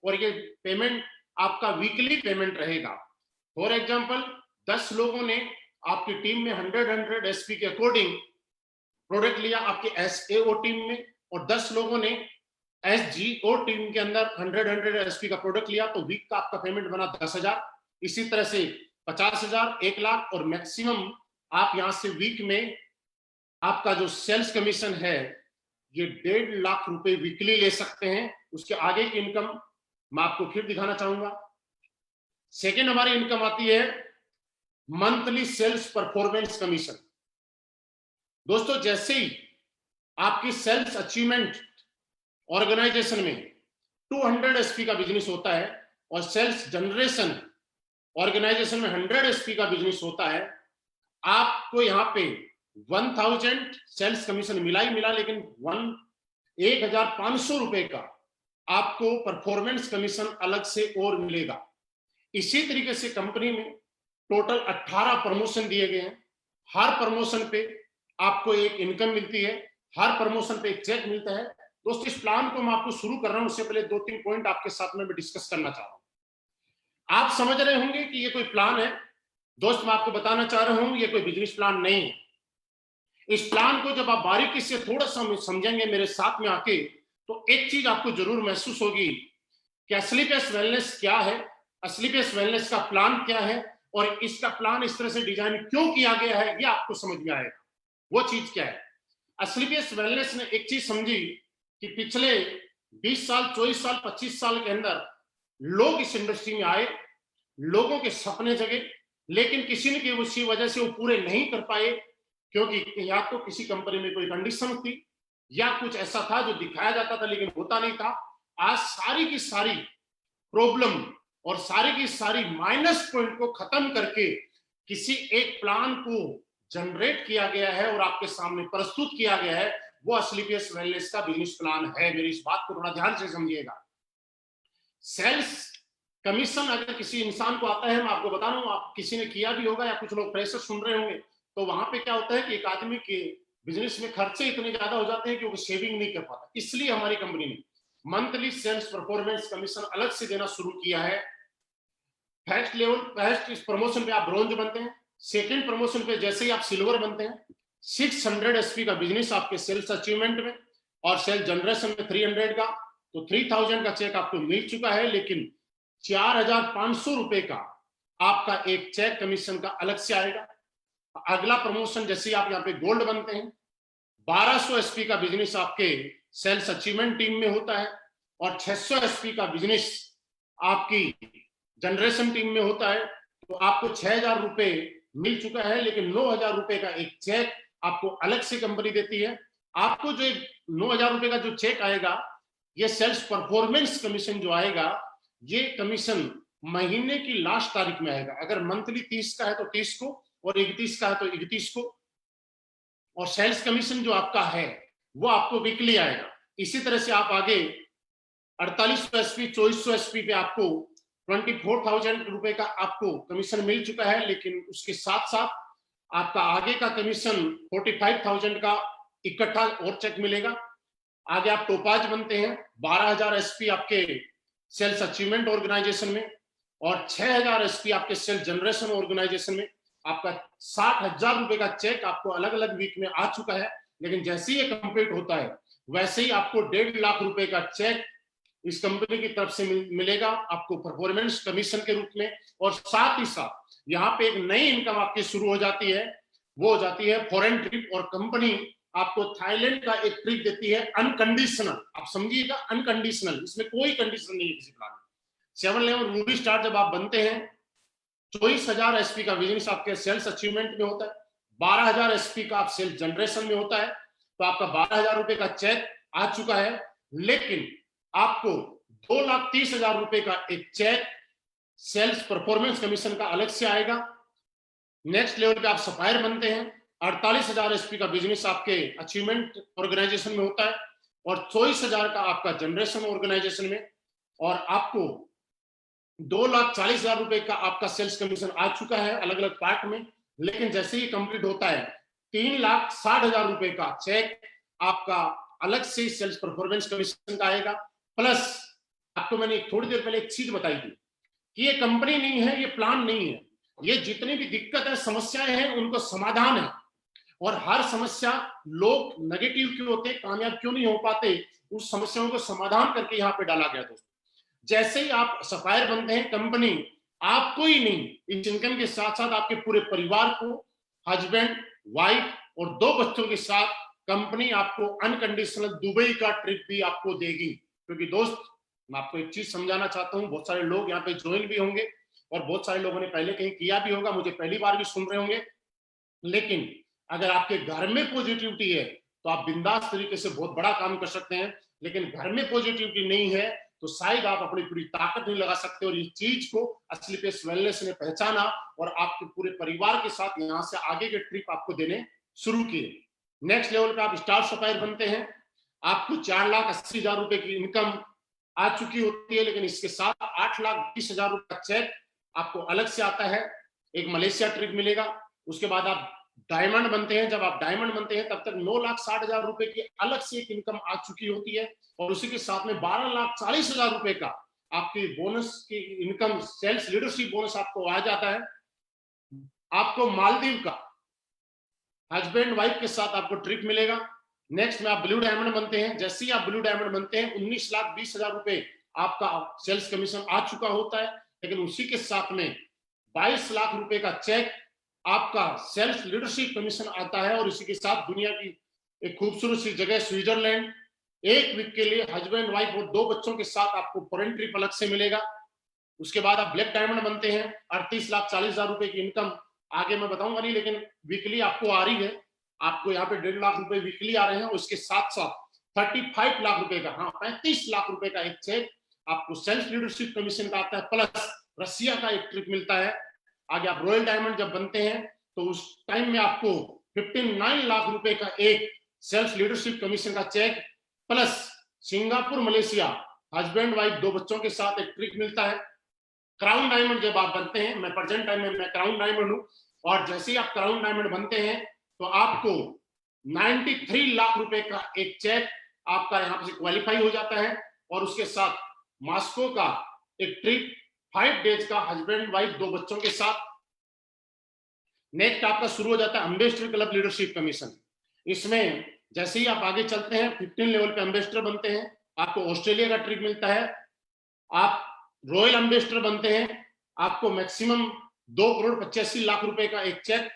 Speaker 1: और ये पेमेंट आपका वीकली पेमेंट रहेगा। फॉर एग्जांपल 10 लोगों ने आपकी टीम में 100 एसपी के अकॉर्डिंग प्रोडक्ट लिया आपके एसएओ टीम में, और 10 लोगों ने एसजीओ टीम के अंदर 100 एसपी का प्रोडक्ट लिया, तो वीक का आपका पेमेंट बना 10,000। इसी तरह से 50,000, 1 लाख, और मैक्सिमम आप यहां से वीक में आपका जो सेल्स कमीशन है ये 1.5 लाख रुपए वीकली ले सकते हैं। उसके आगे की इनकम मैं आपको फिर दिखाना चाहूंगा। सेकेंड हमारी इनकम आती है मंथली सेल्स परफॉर्मेंस कमीशन। दोस्तों जैसे ही आपकी सेल्स अचीवमेंट ऑर्गेनाइजेशन में 200 एसपी का बिजनेस होता है और सेल्स जनरेशन ऑर्गेनाइजेशन में 100 एसपी का बिजनेस होता है, आपको यहाँ पे 1000 सेल्स कमीशन मिला ही मिला, लेकिन 1,500 रुपए का आपको परफॉर्मेंस कमीशन अलग से और मिलेगा। इसी तरीके से कंपनी में टोटल 18 प्रमोशन दिए गए हैं। हर प्रमोशन पे आपको एक इनकम मिलती है, हर प्रमोशन पे एक चेक मिलता है। दोस्तों इस प्लान को मैं आपको शुरू कर रहा हूं, उससे पहले 2-3 पॉइंट आपके साथ में मैं डिस्कस करना चाह रहा हूं। आप समझ रहे होंगे कि ये कोई प्लान है। दोस्त मैं आपको बताना चाह रहा हूं ये कोई बिजनेस प्लान नहीं है। इस प्लान को जब आप बारीकी से थोड़ा सा समझेंगे मेरे साथ में आके, तो एक चीज आपको जरूर महसूस होगी कि असली पेस वेलनेस क्या है, असली पेस वेलनेस का प्लान क्या है, और इसका प्लान इस तरह से डिजाइन क्यों किया गया है, ये आपको समझ में आएगा। वो चीज क्या है? असली पेस वेलनेस ने एक चीज समझी कि पिछले 20 साल, 24 साल, 25 साल के अंदर लोग इस इंडस्ट्री में आए, लोगों के सपने जगे, लेकिन किसी न किसी वजह से वो पूरे नहीं कर पाए, क्योंकि या तो किसी कंपनी में कोई कंडीशन थी या कुछ ऐसा था जो दिखाया जाता था लेकिन होता नहीं था। आज सारी की सारी प्रॉब्लम और सारी की सारी माइनस पॉइंट को खत्म करके किसी एक प्लान को जनरेट किया गया है और आपके सामने प्रस्तुत किया गया है। वो असली पेस वेलनेस का बिजनेस प्लान है। मेरी इस बात को थोड़ा ध्यान से समझिएगा। सेल्स कमीशन अगर किसी इंसान को आता है, मैं आपको बता रहा हूं, आप किसी ने किया भी होगा या कुछ लोग फ्रेशर सुन रहे होंगे, तो वहां पे क्या होता है कि एक आदमी के बिजनेस में खर्चे इतने ज्यादा हो जाते हैं कि वो सेविंग नहीं कर पाता। इसलिए हमारी कंपनी ने मंथली सेल्स परफॉर्मेंस कमीशन अलग से देना शुरू किया है। फर्स्ट लेवल, फर्स्ट इस प्रमोशन पे आप ब्रोंज बनते हैं, सेकंड प्रमोशन पे जैसे ही आप सिल्वर बनते हैं, 600 एसपी का बिजनेस आपके सेल्स अचीवमेंट में और सेल्स जनरेशन में 300 का, तो 3000 का चेक आपको मिल चुका है, लेकिन 4,500 रुपए का आपका एक चेक कमीशन का अलग से आएगा। अगला प्रमोशन जैसे आप यहाँ पे गोल्ड बनते हैं, 1200 एसपी का बिजनेस आपके सेल्स अचीवमेंट टीम में होता है और 600 एसपी का बिजनेस आपकी जनरेशन टीम में होता है, तो आपको 6,000 रुपए मिल चुका है, लेकिन 9,000 रुपए का एक चेक आपको अलग से कंपनी देती है। आपको जो 9,000 रुपए का जो चेक आएगा, ये सेल्स परफॉर्मेंस कमीशन जो आएगा, ये कमीशन महीने की लास्ट तारीख में आएगा। अगर मंथली 30 का है तो 30 को, और 31 का है तो 31 को। और सेल्स कमीशन जो आपका है वो आपको वीकली आएगा। इसी तरह से आप आगे 4800 एसपी 2400 एसपी पे आपको 24,000 रुपए का आपको कमीशन मिल चुका है, लेकिन उसके साथ साथ आपका आगे का कमीशन 45,000 का इकट्ठा और चेक मिलेगा। आगे आप टोपाज बनते हैं, 12,000 एसपी आपके सेल्स अचीवमेंट ऑर्गेनाइजेशन में और 6,000 एसपी आपके सेल्स जनरेशन ऑर्गेनाइजेशन में। आपका 60,000 रुपए का चेक आपको अलग अलग वीक में आ चुका है, लेकिन जैसे ही ये कंप्लीट होता है वैसे ही आपको 1.5 लाख रुपए का चेक इस कंपनी की तरफ से मिलेगा आपको परफॉर्मेंस कमीशन के रूप में। और साथ ही साथ यहाँ पे एक नई इनकम आपकी शुरू हो जाती है, वो हो जाती है फॉरेन ट्रिप। और कंपनी आपको थाईलैंड का एक ट्रिप देती है अनकंडीशनल। आप समझिएगा, अनकंडीशनल, इसमें कोई कंडीशन नहीं है किसी प्लान में। 711 रूबी स्टार जब आप बनते हैं, 24,000 एसपी का बिजनेस आपके सेल्स अचीवमेंट में होता है, 12,000 एसपी का आप सेल्स जनरेशन में होता है, तो आपका 12,000 रुपए का चेक आ चुका है। लेकिन आपको 2,30,000 रुपए का एक चेक सेल्स परफॉर्मेंस कमीशन का अलग से आएगा। नेक्स्ट लेवल पे आप सप्लायर बनते हैं, 48,000 एसपी का बिजनेस आपके अचीवमेंट ऑर्गेनाइजेशन में होता है और 24,000 का आपका जनरेशन ऑर्गेनाइजेशन में, और आपको 2,40,000 रुपए का आपका सेल्स कमीशन आ चुका है अलग अलग पार्ट में। लेकिन जैसे ही कंप्लीट होता है 3,60,000 रुपए का चेक आपका अलग से सेल्स परफॉर्मेंस कमीशन का आएगा। प्लस आपको मैंने थोड़ी देर पहले एक चीज बताई थी कि ये कंपनी नहीं है, ये प्लान नहीं है, ये जितनी भी दिक्कत है समस्याएं हैं उनको समाधान है। और हर समस्या लोग नेगेटिव क्यों होते, कामयाब क्यों नहीं हो पाते, उस समस्याओं को समाधान करके यहाँ पे डाला गया। दोस्तों जैसे ही आप सप्लायर बनते हैं, कंपनी आपको ही नहीं, इस इनकम के साथ साथ आपके पूरे परिवार को, हस्बैंड वाइफ और 2 बच्चों के साथ कंपनी आपको अनकंडीशनल दुबई का ट्रिप भी आपको देगी। क्योंकि दोस्त मैं आपको एक चीज समझाना चाहता हूँ, बहुत सारे लोग यहाँ पे ज्वाइन भी होंगे और बहुत सारे लोगों ने पहले कहीं किया भी होगा, मुझे पहली बार भी सुन रहे होंगे। लेकिन अगर आपके घर में पॉजिटिविटी है तो आप बिंदास तरीके से बहुत बड़ा काम कर सकते हैं। लेकिन घर में पॉजिटिविटी नहीं है तो शायद आप अपनी पूरी ताकत नहीं लगा सकते। और इस चीज को असली पेस वेलनेस ने पहचाना और आपके पूरे परिवार के साथ यहाँ से आगे के ट्रिप आपको देने शुरू किए। नेक्स्ट लेवल पे आप स्टार सप्लायर बनते हैं, आपको 4,80,000 रुपए की इनकम आ चुकी होती है, लेकिन इसके साथ 8,20,000 रुपए का चेक आपको अलग से आता है, एक मलेशिया ट्रिप मिलेगा। उसके बाद आप डायमंड बनते हैं, जब आप डायमंड बनते हैं तब तक 9,60,000 रुपए की अलग से एक इनकम आ चुकी होती है और उसी के साथ में 12,40,000 रुपए का आपकी बोनस की इनकम, सेल्स लीडरशिप बोनस आपको आ जाता है। आपको मालदीव का हस्बैंड वाइफ के साथ आपको ट्रिप मिलेगा। नेक्स्ट में आप ब्लू डायमंड बनते हैं, जैसे ही आप ब्लू डायमंड बनते हैं 19,20,000 रुपए आपका सेल्स कमीशन आ चुका होता है। लेकिन उसी के साथ में 22 लाख रुपए का चेक आपका सेल्फ लीडरशिप कमीशन आता है। और इसी के साथ दुनिया की एक खूबसूरत सी जगह स्विट्जरलैंड, 1 वीक के लिए हस्बैंड वाइफ और 2 बच्चों के साथ आपको फॉरेन ट्रिप अलग से मिलेगा। उसके बाद आप ब्लैक डायमंड बनते हैं, 38,40,000 रुपए की इनकम आगे मैं बताऊंगा नहीं, लेकिन वीकली आपको आ रही है। आपको यहाँ पे 1.5 लाख रुपए वीकली आ रहे हैं। उसके साथ साथ 35 लाख रुपए का, हाँ 35 लाख रुपए का एक चेक आपको सेल्फ लीडरशिप कमीशन का आता है। प्लस रसिया का एक ट्रिप मिलता है। आगे आप रॉयल डायमंड जब बनते हैं तो उस टाइम में आपको 59 लाख रुपए का एक सेल्फ लीडरशिप कमीशन का cheque, plus Singapore Malaysia husband wife 2 बच्चों के साथ एक ट्रिप मिलता है। क्राउन डायमंड जब आप बनते हैं, मैं प्रेजेंट टाइम में मैं क्राउन डायमंड हूं, और जैसे ही आप क्राउन डायमंड बनते हैं तो आपको 93 लाख रुपए का एक चेक आपका यहां से क्वालिफाई हो जाता है। और उसके साथ मॉस्को का एक ट्रिप 5 डेज का हस्बैंड वाइफ 2 बच्चों के साथ। नेक्स्ट आपका शुरू हो जाता है एम्बेसडर क्लब लीडरशिप कमीशन। इसमें जैसे ही आप आगे चलते हैं 15 लेवल पे एम्बेसडर बनते हैं, आपको ऑस्ट्रेलिया का ट्रिप मिलता है। आप रॉयल एम्बेसडर बनते हैं, आपको मैक्सिमम 2,85,00,000 रुपए का एक चेक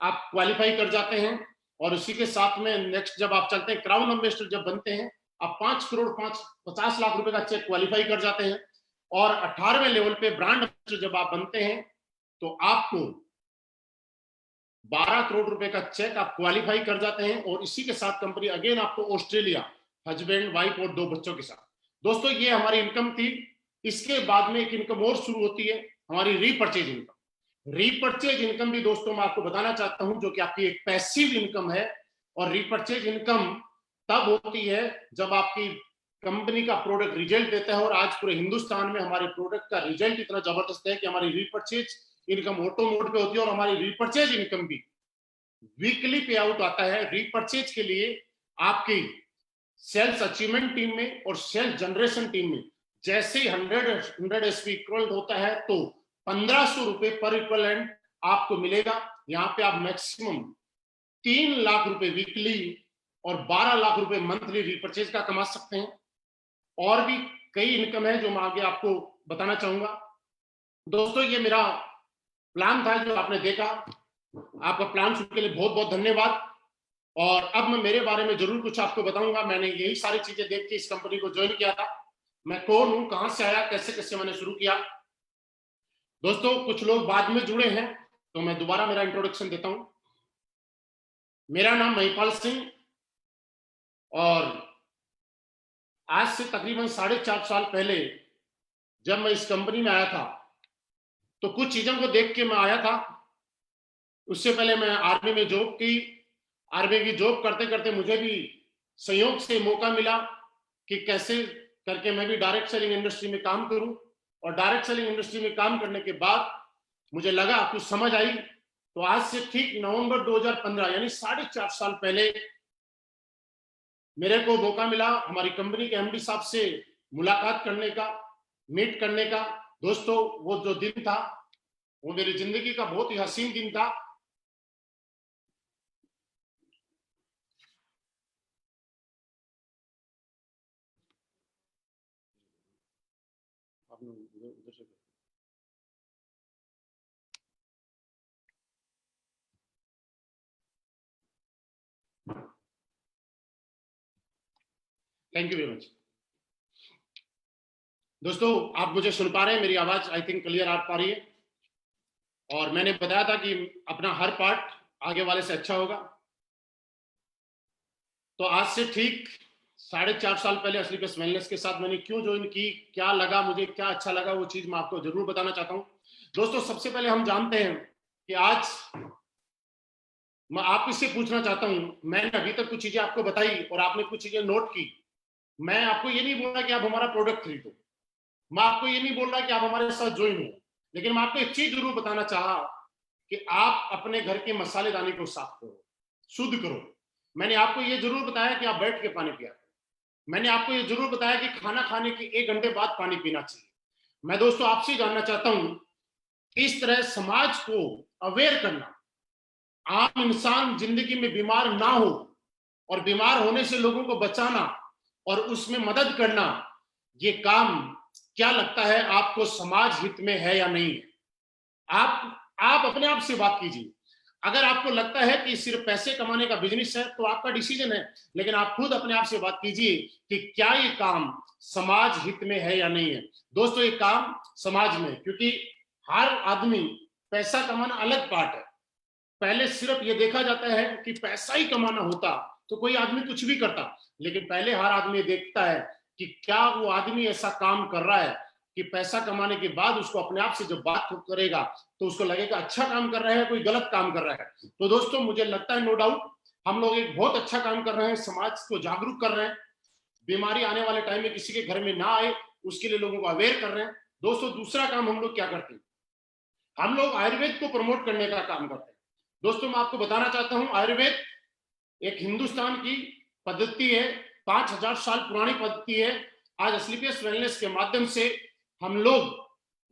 Speaker 1: आप क्वालिफाई कर जाते हैं। और उसी के साथ में नेक्स्ट जब आप चलते हैं क्राउन एम्बेसडर जब बनते हैं, आप 5,50,00,000 रुपए का चेक क्वालिफाई कर जाते हैं। और 18वें लेवल पे ब्रांड एम्बेसडर जब आप बनते हैं तो आपको 12 करोड़ रुपए का चेक आप क्वालिफाई कर जाते हैं। और इसी के साथ कंपनी अगेन आपको ऑस्ट्रेलिया हस्बैंड वाइफ और 2 बच्चों के साथ। दोस्तों ये हमारी इनकम थी। इसके बाद में एक इनकम और शुरू होती है, हमारी रीपर्चेज इनकम। रीपर्चेज इनकम भी दोस्तों मैं आपको बताना चाहता हूं, जो कि आपकी एक पैसिव इनकम है। और रीपर्चेज इनकम तब होती है जब आपकी कंपनी का प्रोडक्ट रिजल्ट देता है। और आज पूरे हिंदुस्तान में हमारे प्रोडक्ट का रिजल्ट इतना जबरदस्त है कि हमारी रीपरचेज इनकम ऑटो मोड पे होती है और हमारी रीपरचेज इनकम भी वीकली पे आउट आता है। रीपरचेज के लिए आपकी सेल्स अचीवमेंट टीम में और सेल्स जनरेशन टीम में जैसे ही 100 एसपी इक्वल होता है तो 1500 रुपए पर इक्वलेंट आपको मिलेगा। यहाँ पे आप मैक्सिमम 3 लाख रुपए वीकली और 12 लाख रुपए मंथली रीपरचेज का कमा सकते हैं। और भी कई इनकम है जो मैं आगे आपको बताना चाहूंगा। दोस्तों ये मेरा प्लान था जो आपने देखा, आपका प्लान सुनने के लिए बहुत बहुत धन्यवाद। और अब मैं मेरे बारे में जरूर कुछ आपको बताऊंगा। मैंने यही सारी चीजें देख के इस कंपनी को ज्वाइन किया था। मैं कौन हूं, कहां से आया, कैसे कैसे मैंने शुरू किया। दोस्तों कुछ लोग बाद में जुड़े हैं तो मैं दोबारा मेरा इंट्रोडक्शन देता हूं। मेरा नाम महिपाल सिंह और आज से तकरीबन 4.5 साल पहले जब मैं इस कंपनी में आया था तो कुछ चीजों को देख के मैं आया था। उससे पहले मैं आर्मी में जॉब की। आर्मी की जॉब करते करते मुझे भी संयोग से मौका मिला कि कैसे करके मैं भी डायरेक्ट सेलिंग इंडस्ट्री में काम करूं। और डायरेक्ट सेलिंग इंडस्ट्री में काम करने के बाद मुझे लगा, कुछ समझ आई। तो आज से ठीक नवंबर 2015 यानी 4.5 साल पहले मेरे को मौका मिला हमारी कंपनी के एमडी साहब से मुलाकात करने का, मीट करने का। दोस्तों वो जो दिन था वो मेरी जिंदगी का बहुत ही हसीन दिन था। Thank you very much. दोस्तों आप मुझे सुन पा रहे हैं, मेरी आवाज आई थिंक क्लियर आ पा रही है। और मैंने बताया था कि अपना हर पार्ट आगे वाले से अच्छा होगा। तो आज से ठीक 4.5 साल पहले असलीपस वेलनेस के साथ मैंने क्यों ज्वाइन की, क्या लगा मुझे, क्या अच्छा लगा, वो चीज मैं आपको जरूर बताना चाहता हूं। दोस्तों सबसे पहले हम जानते हैं कि आज मैं आपसे पूछना चाहता हूं, मैंने अभी तक कुछ चीजें आपको बताई और आपने कुछ चीजें नोट की। मैं आपको ये नहीं बोल रहा कि आप हमारा प्रोडक्ट खरीदो, मैं आपको ये नहीं बोल रहा कि आप हमारे साथ ज्वाइन हो, लेकिन मैं आपको एक चीज जरूर बताना चाहा कि आप अपने घर के मसालेदानी को साफ करो, शुद्ध करो। मैंने आपको ये जरूर बताया कि आप बैठ के पानी पिया। मैंने आपको ये जरूर बताया कि खाना खाने के 1 घंटे बाद पानी पीना चाहिए। मैं दोस्तों आपसे जानना चाहता हूं, इस तरह समाज को अवेयर करना, आम इंसान जिंदगी में बीमार ना हो और बीमार होने से लोगों को बचाना और उसमें मदद करना, ये काम क्या लगता है आपको समाज हित में है या नहीं है? आप अपने आप से बात कीजिए। अगर आपको लगता है कि सिर्फ पैसे कमाने का बिजनेस है तो आपका डिसीजन है, लेकिन आप खुद अपने आप से बात कीजिए कि क्या ये काम समाज हित में है या नहीं है। दोस्तों ये काम समाज में, क्योंकि हर आदमी, पैसा कमाना अलग पार्ट है। पहले सिर्फ ये देखा जाता है कि पैसा ही कमाना होता तो कोई आदमी कुछ भी करता, लेकिन पहले हर आदमी देखता है कि क्या वो आदमी ऐसा काम कर रहा है कि पैसा कमाने के बाद उसको अपने आप से जब बात करेगा तो उसको लगेगा अच्छा काम कर रहा है, कोई गलत काम कर रहा है। तो दोस्तों मुझे लगता है नो डाउट हम लोग एक बहुत अच्छा काम कर रहे हैं, समाज को जागरूक कर रहे हैं, बीमारी आने वाले टाइम में किसी के घर में ना आए उसके लिए लोगों को अवेयर कर रहे हैं। दोस्तों दूसरा काम हम लोग क्या करते हैं, हम लोग आयुर्वेद को प्रमोट करने का काम करते हैं। दोस्तों मैं आपको बताना चाहता हूं, आयुर्वेद एक हिंदुस्तान की पद्धति है, 5000 साल पुरानी पद्धति है। आज असलीपियस वेलनेस के माध्यम से हम लोग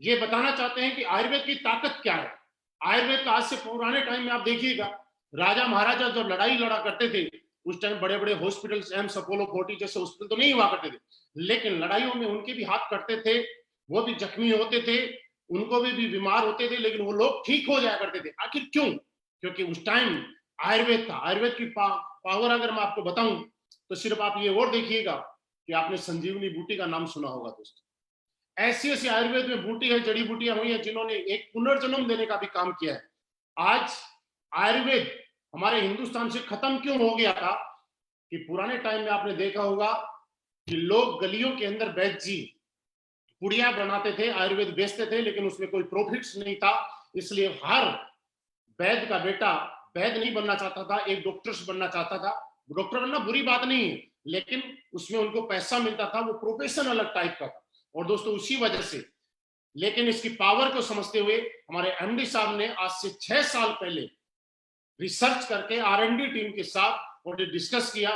Speaker 1: ये बताना चाहते हैं कि आयुर्वेद की ताकत क्या है। आयुर्वेद का आज से पुराने टाइम में आप देखिएगा, राजा महाराजा जब लड़ाई लड़ा करते थे उस टाइम बड़े बड़े हॉस्पिटल, एम्स, अपोलो 40 जैसे हॉस्पिटल तो नहीं हुआ करते थे, लेकिन लड़ाइयों में उनके भी हाथ कटते थे, वो भी जख्मी होते थे, उनको भी बीमार होते थे, लेकिन वो लोग ठीक हो जाया करते थे। आखिर क्यों? क्योंकि उस टाइम आयुर्वेद था। आयुर्वेद की पावर अगर मैं आपको बताऊं तो सिर्फ आप ये और देखिएगा कि आपने संजीवनी बूटी का नाम सुना होगा। दोस्तों ऐसी ऐसी आयुर्वेद में बूटी है, जड़ी बूटियां हुई है जिन्होंने एक पुनर्जन्म देने का भी काम किया है। आज आयुर्वेद हमारे हिंदुस्तान से खत्म क्यों हो गया था कि पुराने टाइम में आपने देखा होगा कि लोग गलियों के अंदर वैद्य जी पुड़िया बनाते थे, आयुर्वेद बेचते थे, लेकिन उसमें कोई प्रॉफिट्स नहीं था। इसलिए हर वैद्य का बेटा वैद्य नहीं बनना चाहता था, एक डॉक्टर बनना चाहता था। डॉक्टर बनना बुरी बात नहीं है, लेकिन उसमें उनको पैसा मिलता था, वो प्रोफेशन अलग टाइप का था। और दोस्तों उसी वजह से, लेकिन इसकी पावर को समझते हुए हमारे एमडी साहब ने आज से 6 साल पहले रिसर्च करके आर&डी टीम के साथ और डिस्कस किया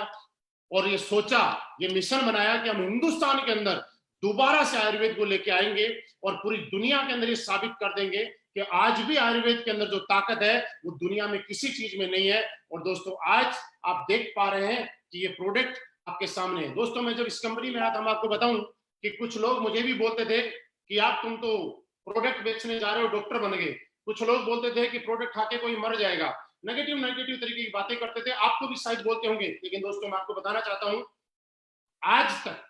Speaker 1: और ये सोचा, ये मिशन बनाया कि हम हिंदुस्तान के अंदर दोबारा से आयुर्वेद को लेके आएंगे और पूरी दुनिया के अंदर ये साबित कर देंगे कि आज भी आयुर्वेद के अंदर जो ताकत है वो दुनिया में किसी चीज में नहीं है। और दोस्तों आज आप देख पा रहे हैं कि ये प्रोडक्ट आपके सामने है। दोस्तों मैं जब इस कंपनी में आया था, मैं आपको बताऊं कि कुछ लोग मुझे भी बोलते थे कि आप तुम तो प्रोडक्ट बेचने जा रहे हो, डॉक्टर बन गए। कुछ लोग बोलते थे कि प्रोडक्ट खा के कोई मर जाएगा, नेगेटिव नेगेटिव तरीके की बातें करते थे। आपको भी शायद बोलते होंगे, लेकिन दोस्तों मैं आपको बताना चाहता हूं, आज तक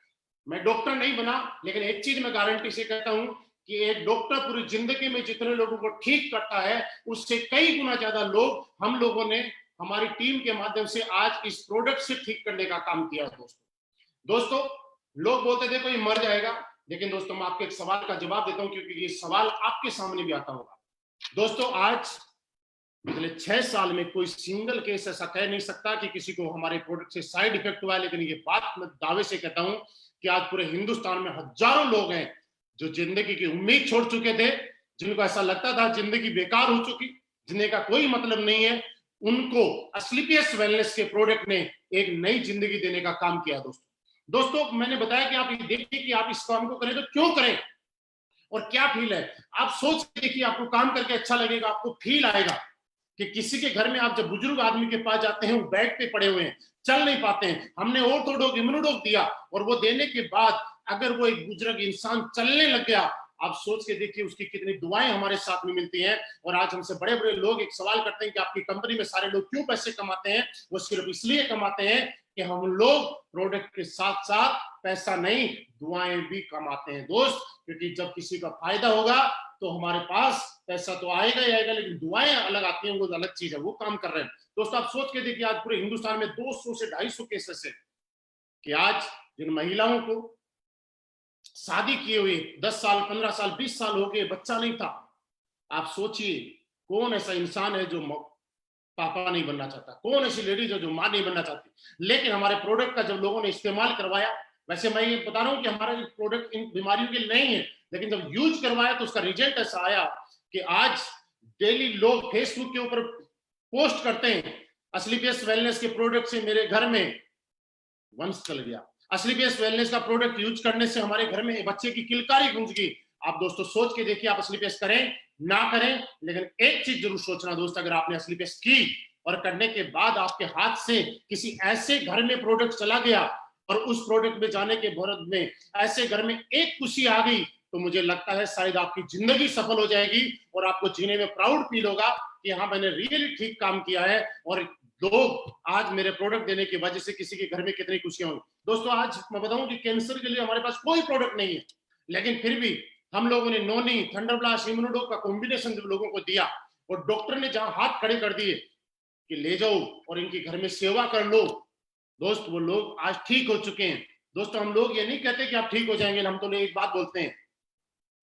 Speaker 1: मैं डॉक्टर नहीं बना, लेकिन एक चीज मैं गारंटी से कहता हूं कि एक डॉक्टर पूरी जिंदगी में जितने लोगों को ठीक करता है, उससे कई गुना ज्यादा लोग हम लोगों ने हमारी टीम के माध्यम से आज इस प्रोडक्ट से ठीक करने का काम किया। दोस्तों लोग बोलते थे कोई मर जाएगा, लेकिन दोस्तों मैं आपके एक सवाल का जवाब देता हूं, क्योंकि ये सवाल आपके सामने भी आता होगा। दोस्तों आज पिछले 6 साल में कोई सिंगल केस ऐसा कह नहीं सकता कि किसी को हमारे प्रोडक्ट से साइड इफेक्ट हुआ है। लेकिन ये बात मैं दावे से कहता हूं कि आज पूरे हिंदुस्तान में हजारों लोग हैं जो जिंदगी की उम्मीद छोड़ चुके थे, जिनको ऐसा लगता था जिंदगी बेकार हो चुकी, जिंदगी का कोई मतलब नहीं है, उनको एस्क्लेपियस वेलनेस के प्रोडक्ट ने एक नई जिंदगी देने का काम किया। दोस्तों मैंने बताया कि आप ये देखिए कि आप इस काम को करें तो क्यों करें और क्या फील है। आप सोच देखिए, आपको काम करके अच्छा लगेगा, आपको फील आएगा कि किसी के घर में आप जब बुजुर्ग आदमी के पास जाते हैं, वो बेड पे पड़े हुए हैं, चल नहीं पाते हैं, हमने ऑर्थोडॉक इम्यूनोडॉक दिया और वो देने के बाद अगर वो एक बुजुर्ग इंसान चलने लग गया, आप सोच के देखिए उसकी कितनी दुआएं हमारे साथ में मिलती हैं। और आज हमसे बड़े बड़े लोग एक सवाल करते हैं कि आपकी कंपनी में सारे लोग क्यों पैसे कमाते हैं। वो सिर्फ इसलिए कमाते हैं कि हम लोग प्रोडक्ट के साथ साथ पैसा नहीं, दुआएं भी कमाते हैं दोस्त। क्योंकि जब किसी का फायदा होगा तो हमारे पास पैसा तो आएगा ही आएगा, लेकिन दुआएं अलग आती हैं, वो अलग चीज है, वो काम कर रहे हैं। दोस्तों आप सोच के देखिए, आज पूरे हिंदुस्तान में 200 से 250 केसेस है कि आज जिन महिलाओं को शादी किए हुए 10 साल 15 साल 20 साल हो गए, बच्चा नहीं था, आप सोचिए कौन ऐसा इंसान है जो पापा नहीं बनना चाहता, कौन ऐसी लेडीज है जो मां नहीं बनना चाहती। लेकिन हमारे प्रोडक्ट का जब लोगों ने इस्तेमाल करवाया, वैसे मैं ये बता रहा हूं कि हमारा प्रोडक्ट इन बीमारियों के लिए नहीं है, लेकिन जब यूज करवाया तो उसका रिजल्ट ऐसा आया कि आज डेली लोग फेसबुक के ऊपर पोस्ट करते हैं, एस्क्लेपियस वेलनेस के प्रोडक्ट से मेरे घर में वंश चल गया, एस्क्लेपियस वेलनेस का प्रोडक्ट यूज करने से हमारे घर में बच्चे की किलकारी गूंज गई। आप दोस्तों सोच के देखिए, आप एस्क्लेपियस करें ना करें, लेकिन एक चीज जरूर सोचना दोस्त, अगर आपने एस्क्लेपियस की और करने के बाद आपके हाथ से किसी ऐसे घर में प्रोडक्ट चला गया और उस प्रोडक्ट में जाने के बाद में ऐसे घर में एक खुशी आ गई, तो मुझे लगता है शायद आपकी जिंदगी सफल हो जाएगी और आपको जीने में प्राउड फील होगा कि हाँ मैंने रियली ठीक काम किया है और लोग आज मेरे प्रोडक्ट देने की वजह से किसी के घर में कितनी खुशियां होंगी। दोस्तों आज मैं बताऊं कि कैंसर के लिए हमारे पास कोई प्रोडक्ट नहीं है, लेकिन फिर भी हम लोगों ने नोनी, थंडरब्लास्ट, इम्यूनोडॉक का कॉम्बिनेशन जब लोगों को दिया और डॉक्टर ने जहां हाथ खड़े कर दिए कि ले जाओ और इनके घर में सेवा कर लो, दोस्त वो लोग आज ठीक हो चुके हैं। दोस्तों हम लोग ये नहीं कहते कि आप ठीक हो जाएंगे, हम तो लोग एक बात बोलते हैं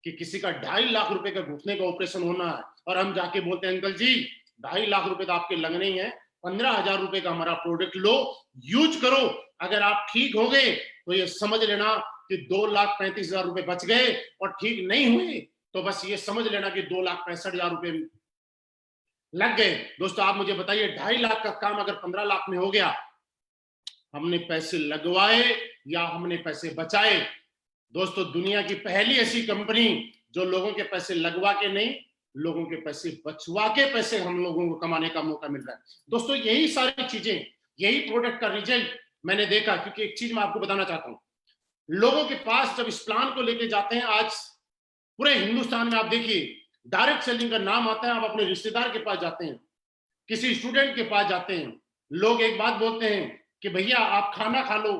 Speaker 1: कि किसी का 2.5 लाख रुपए का घुटने का ऑपरेशन होना है और हम जाके बोलते हैं अंकल जी 2.5 लाख रुपए तो आपके लगने ही है, 15,000 रुपए का हमारा प्रोडक्ट लो, यूज करो, अगर आप ठीक हो गए तो ये समझ लेना कि 2,35,000 रुपए बच गए, और ठीक नहीं हुए तो बस ये समझ लेना कि 2,65,000 रुपए लग गए। दोस्तों आप मुझे बताइए 2.5 लाख का काम अगर 15 लाख में हो गया, हमने पैसे लगवाए या हमने पैसे बचाए? दोस्तों दुनिया की पहली ऐसी कंपनी जो लोगों के पैसे लगवा के नहीं, लोगों के पैसे बचवा के पैसे हम लोगों को कमाने का मौका मिल रहा है। दोस्तों यही सारी चीजें, यही प्रोडक्ट का रिजल्ट मैंने देखा। क्योंकि एक चीज मैं आपको बताना चाहता हूं, लोगों के पास जब इस प्लान को लेके जाते हैं, आज पूरे हिंदुस्तान में आप देखिए डायरेक्ट सेलिंग का नाम आता है, आप अपने रिश्तेदार के पास जाते हैं, किसी स्टूडेंट के पास जाते हैं, लोग एक बात बोलते हैं कि भैया आप खाना खा लो,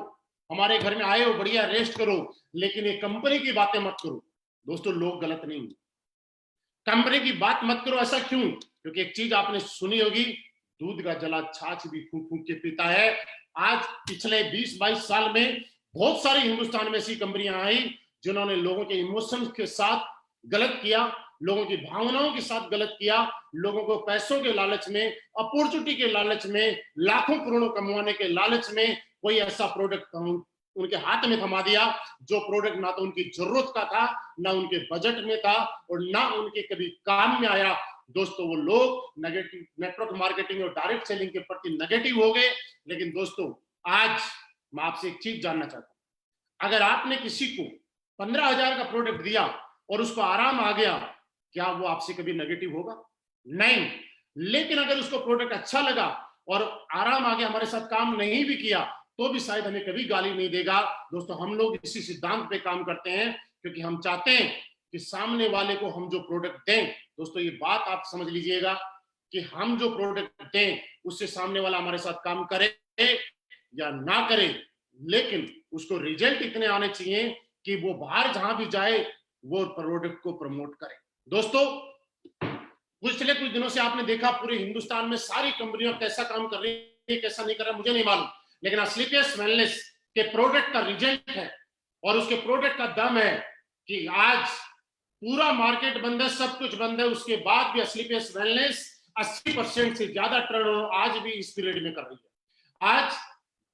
Speaker 1: हमारे घर में आए हो, बढ़िया रेस्ट करो, लेकिन ये कंपनी की बातें मत करो। दोस्तों लोग गलत नहीं, कंपनी की बात मत करो। ऐसा क्यों? क्योंकि एक चीज आपने सुनी होगी, दूध का जला छाछ भी फूंक फूंक के पीता है। आज पिछले 20-22 साल में बहुत सारी हिंदुस्तान में ऐसी कंपनियां आई जिन्होंने लोगों के इमोशंस के साथ गलत किया, लोगों की भावनाओं के साथ गलत किया, लोगों को पैसों के लालच में, अपॉर्चुनिटी के लालच में, लाखों करोड़ों कमाने के लालच में कोई ऐसा प्रोडक्ट उनके हाथ में थमा दिया जो प्रोडक्ट ना तो उनकी जरूरत का था, ना उनके बजट में था और ना उनके कभी काम में आया। दोस्तों वो लोग नेगेटिव नेटवर्क मार्केटिंग और डायरेक्ट सेलिंग के प्रति नेगेटिव हो गए। लेकिन दोस्तों आज मैं आपसे एक चीज जानना चाहता हूं, अगर आपने किसी को 15,000 का प्रोडक्ट दिया और उसको आराम आ गया, क्या वो आपसे कभी नेगेटिव होगा? नहीं। लेकिन अगर उसको प्रोडक्ट अच्छा लगा और आराम आ गया, हमारे साथ काम नहीं भी किया, तो भी शायद हमें कभी गाली नहीं देगा। दोस्तों हम लोग इसी सिद्धांत पे काम करते हैं, क्योंकि हम चाहते हैं कि सामने वाले को हम जो प्रोडक्ट दें, दोस्तों ये बात आप समझ लीजिएगा कि हम जो प्रोडक्ट दें उससे सामने वाला हमारे साथ काम करे या ना करे, लेकिन उसको रिजल्ट इतने आने चाहिए कि वो बाहर जहां भी जाए वो प्रोडक्ट को प्रमोट करे। दोस्तों पिछले कुछ दिनों से आपने देखा पूरे हिंदुस्तान में सारी कंपनियां कैसा काम कर रही है, कैसा नहीं कर रहा मुझे नहीं मालूम, लेकिन असलीपियस वेलनेस के प्रोडक्ट का रिजल्ट है और उसके प्रोडक्ट का दम है कि आज पूरा मार्केट बंद है, सब कुछ बंद है, उसके बाद भी असलीपियस वेलनेस 80% से ज्यादा टर्नओवर आज भी इस पीरियड में कर रही है। आज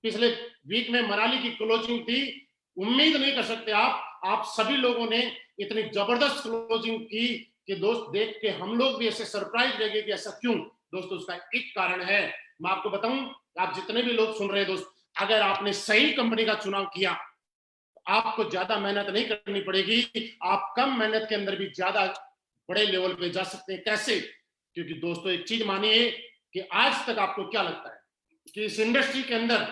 Speaker 1: पिछले वीक में मनाली की क्लोजिंग थी, उम्मीद नहीं कर सकते आप सभी लोगों ने इतनी जबरदस्त क्लोजिंग की कि दोस्त देख के हम लोग भी ऐसे सरप्राइज रह गए कि ऐसा क्यों। दोस्तों उसका एक कारण है, मैं आपको बताऊं, आप जितने भी लोग सुन रहे हैं दोस्त, अगर आपने सही कंपनी का चुनाव किया आपको ज्यादा मेहनत नहीं करनी पड़ेगी, आप कम मेहनत के अंदर भी ज्यादा बड़े लेवल पे जा सकते हैं। कैसे? क्योंकि दोस्तों एक चीज मानिए कि आज तक आपको क्या लगता है कि इस इंडस्ट्री के अंदर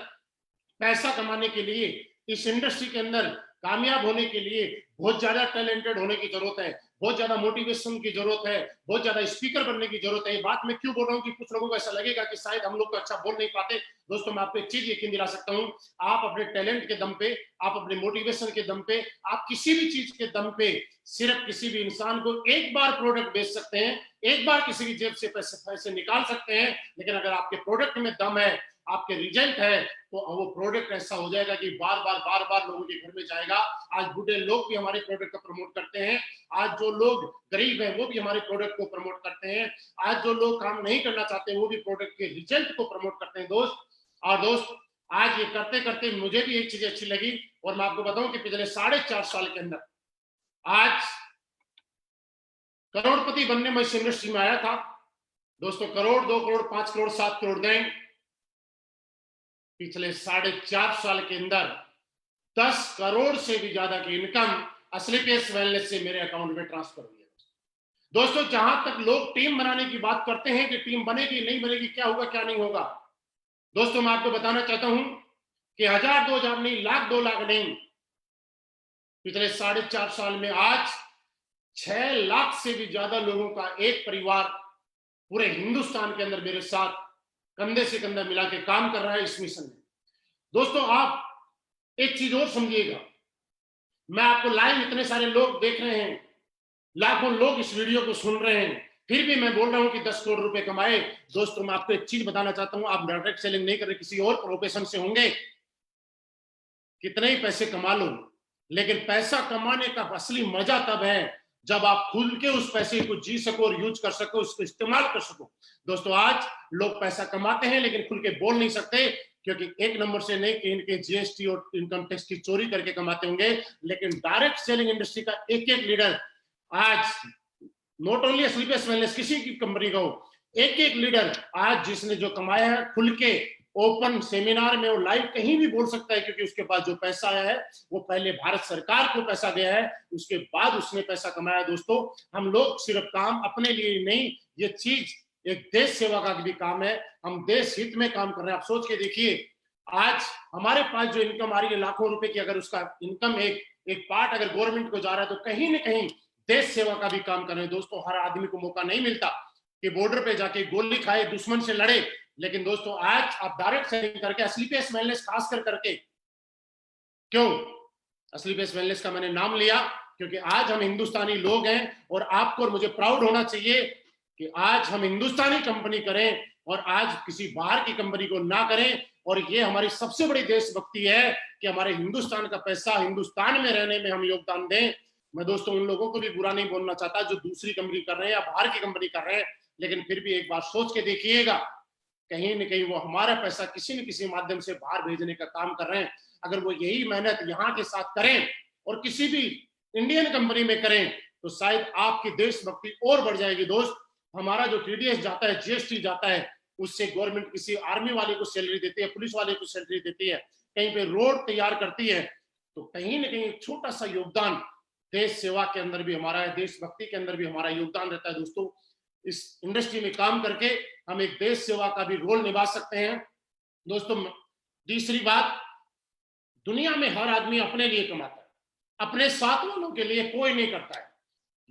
Speaker 1: पैसा कमाने के लिए, इस इंडस्ट्री के अंदर कामयाब होने के लिए बहुत ज्यादा टैलेंटेड होने की जरूरत है, बहुत ज्यादा मोटिवेशन की जरूरत है, बहुत ज्यादा स्पीकर बनने की जरूरत है। ये बात मैं क्यों बोल रहा हूँ कि कुछ लोगों को ऐसा लगेगा कि शायद हम लोग तो अच्छा बोल नहीं पाते। दोस्तों मैं आपको एक चीज यकीन दिला सकता हूँ, आप अपने टैलेंट के दम पे, आप अपने मोटिवेशन के दम पे, आप किसी भी चीज के दम पे सिर्फ किसी भी इंसान को एक बार प्रोडक्ट बेच सकते हैं, एक बार किसी की जेब से पैसे निकाल सकते हैं। लेकिन अगर आपके प्रोडक्ट में दम है, आपके रिजल्ट है, तो वो प्रोडक्ट ऐसा हो जाएगा कि बार बार लोगों के घर में जाएगा। आज बूढ़े लोग भी हमारे प्रोडक्ट को प्रमोट करते हैं, आज जो लोग गरीब हैं वो भी हमारे प्रोडक्ट को प्रमोट करते हैं, आज जो लोग काम नहीं करना चाहते वो भी प्रोडक्ट के रिजल्ट को प्रमोट करते हैं दोस्त। और दोस्त आज ये करते करते मुझे भी एक चीज अच्छी लगी और मैं आपको बताऊं कि पिछले 4.5 साल के अंदर आज करोड़पति बनने में इस इंडस्ट्री में आया था। दोस्तों करोड़, 2 करोड़, 5 करोड़, 7 करोड़ नहीं, पिछले 4.5 साल के अंदर 10 करोड़ से भी ज्यादा की इनकम असलीपियस वेलनेस से मेरे अकाउंट में ट्रांसफर हुई है। दोस्तों जहां तक लोग टीम बनाने की बात करते हैं कि टीम बनेगी नहीं बनेगी, क्या होगा क्या नहीं होगा, दोस्तों मैं आपको बताना चाहता हूं कि 1000, 2000 नहीं, लाख, 2 लाख नहीं, पिछले 4.5 साल में आज 6 लाख से भी ज्यादा लोगों का एक परिवार पूरे हिंदुस्तान के अंदर मेरे साथ कंधे से कंधा मिला के काम कर रहा है इस मिशन में। दोस्तों आप एक चीज और समझिएगा, मैं आपको लाइव इतने सारे लोग देख रहे हैं, लाखों लोग इस वीडियो को सुन रहे हैं, फिर भी मैं बोल रहा हूं कि 10 करोड़ रुपए कमाए। दोस्तों मैं आपको एक चीज बताना चाहता हूं, आप डायरेक्ट सेलिंग नहीं कर रहे, किसी और प्रोफेशन से होंगे, कितने ही पैसे कमा लो, लेकिन पैसा कमाने का असली मजा तब है जब आप खुल के उस पैसे को जी सको और यूज कर सको, उसको इस्तेमाल कर सको। दोस्तों आज लोग पैसा कमाते हैं लेकिन खुल के बोल नहीं सकते, क्योंकि एक नंबर से नहीं कि इनके जीएसटी और इनकम टैक्स की चोरी करके कमाते होंगे। लेकिन डायरेक्ट सेलिंग इंडस्ट्री का एक एक लीडर आज, नॉट ओनली असलीपियस वेलनेस, किसी की कंपनी का हो, एक एक लीडर आज जिसने जो कमाया है खुल के ओपन सेमिनार में, वो लाइव कहीं भी बोल सकता है, क्योंकि उसके पास जो पैसा आया है वो पहले भारत सरकार को पैसा गया है, उसके बाद उसने पैसा कमाया। दोस्तों हम लोग सिर्फ काम अपने लिए नहीं, ये चीज एक देश सेवा का भी काम है, हम देश हित में काम कर रहे हैं। आप सोच के देखिए, आज हमारे पास जो इनकम आ रही है लाखों रुपए की, अगर उसका इनकम एक पार्ट अगर गवर्नमेंट को जा रहा है तो कहीं ना कहीं देश सेवा का भी काम कर रहे हैं। दोस्तों हर आदमी को मौका नहीं मिलता कि बॉर्डर पे जाके गोली खाए, दुश्मन से लड़े, लेकिन दोस्तों आज आप डायरेक्ट सेलिंग करके, असलीपियस वेलनेस खास कर करके, क्यों असलीपियस वेलनेस का मैंने नाम लिया, क्योंकि आज हम हिंदुस्तानी लोग हैं और आपको और मुझे प्राउड होना चाहिए कि आज हम हिंदुस्तानी कंपनी करें और आज किसी बाहर की कंपनी को ना करें। और ये हमारी सबसे बड़ी देशभक्ति है कि हमारे हिंदुस्तान का पैसा हिंदुस्तान में रहने में हम योगदान दें। मैं दोस्तों उन लोगों को भी बुरा नहीं बोलना चाहता जो दूसरी कंपनी कर रहे हैं या बाहर की कंपनी कर रहे हैं, लेकिन फिर भी एक बार सोच के देखिएगा कहीं न कहीं वो हमारा पैसा किसी न किसी माध्यम से बाहर भेजने का काम कर रहे हैं। अगर वो यही मेहनत यहाँ के साथ करें और किसी भी इंडियन कंपनी में करें तो शायद आपकी देशभक्ति और बढ़ जाएगी दोस्त। हमारा जो टीडीएस जाता है, जीएसटी जाता है, उससे गवर्नमेंट किसी आर्मी वाले को सैलरी देती है, पुलिस वाले को सैलरी देती है, कहीं पे रोड तैयार करती है, तो कहीं ना कहीं छोटा सा योगदान देश सेवा के अंदर भी हमारा है, देशभक्ति के अंदर भी हमारा योगदान रहता है दोस्तों। इस इंडस्ट्री में काम करके हम एक देश सेवा का भी रोल निभा सकते हैं दोस्तों। तीसरी बात, दुनिया में हर आदमी अपने लिए कमाता है, अपने साथ वालों के लिए कोई नहीं करता है।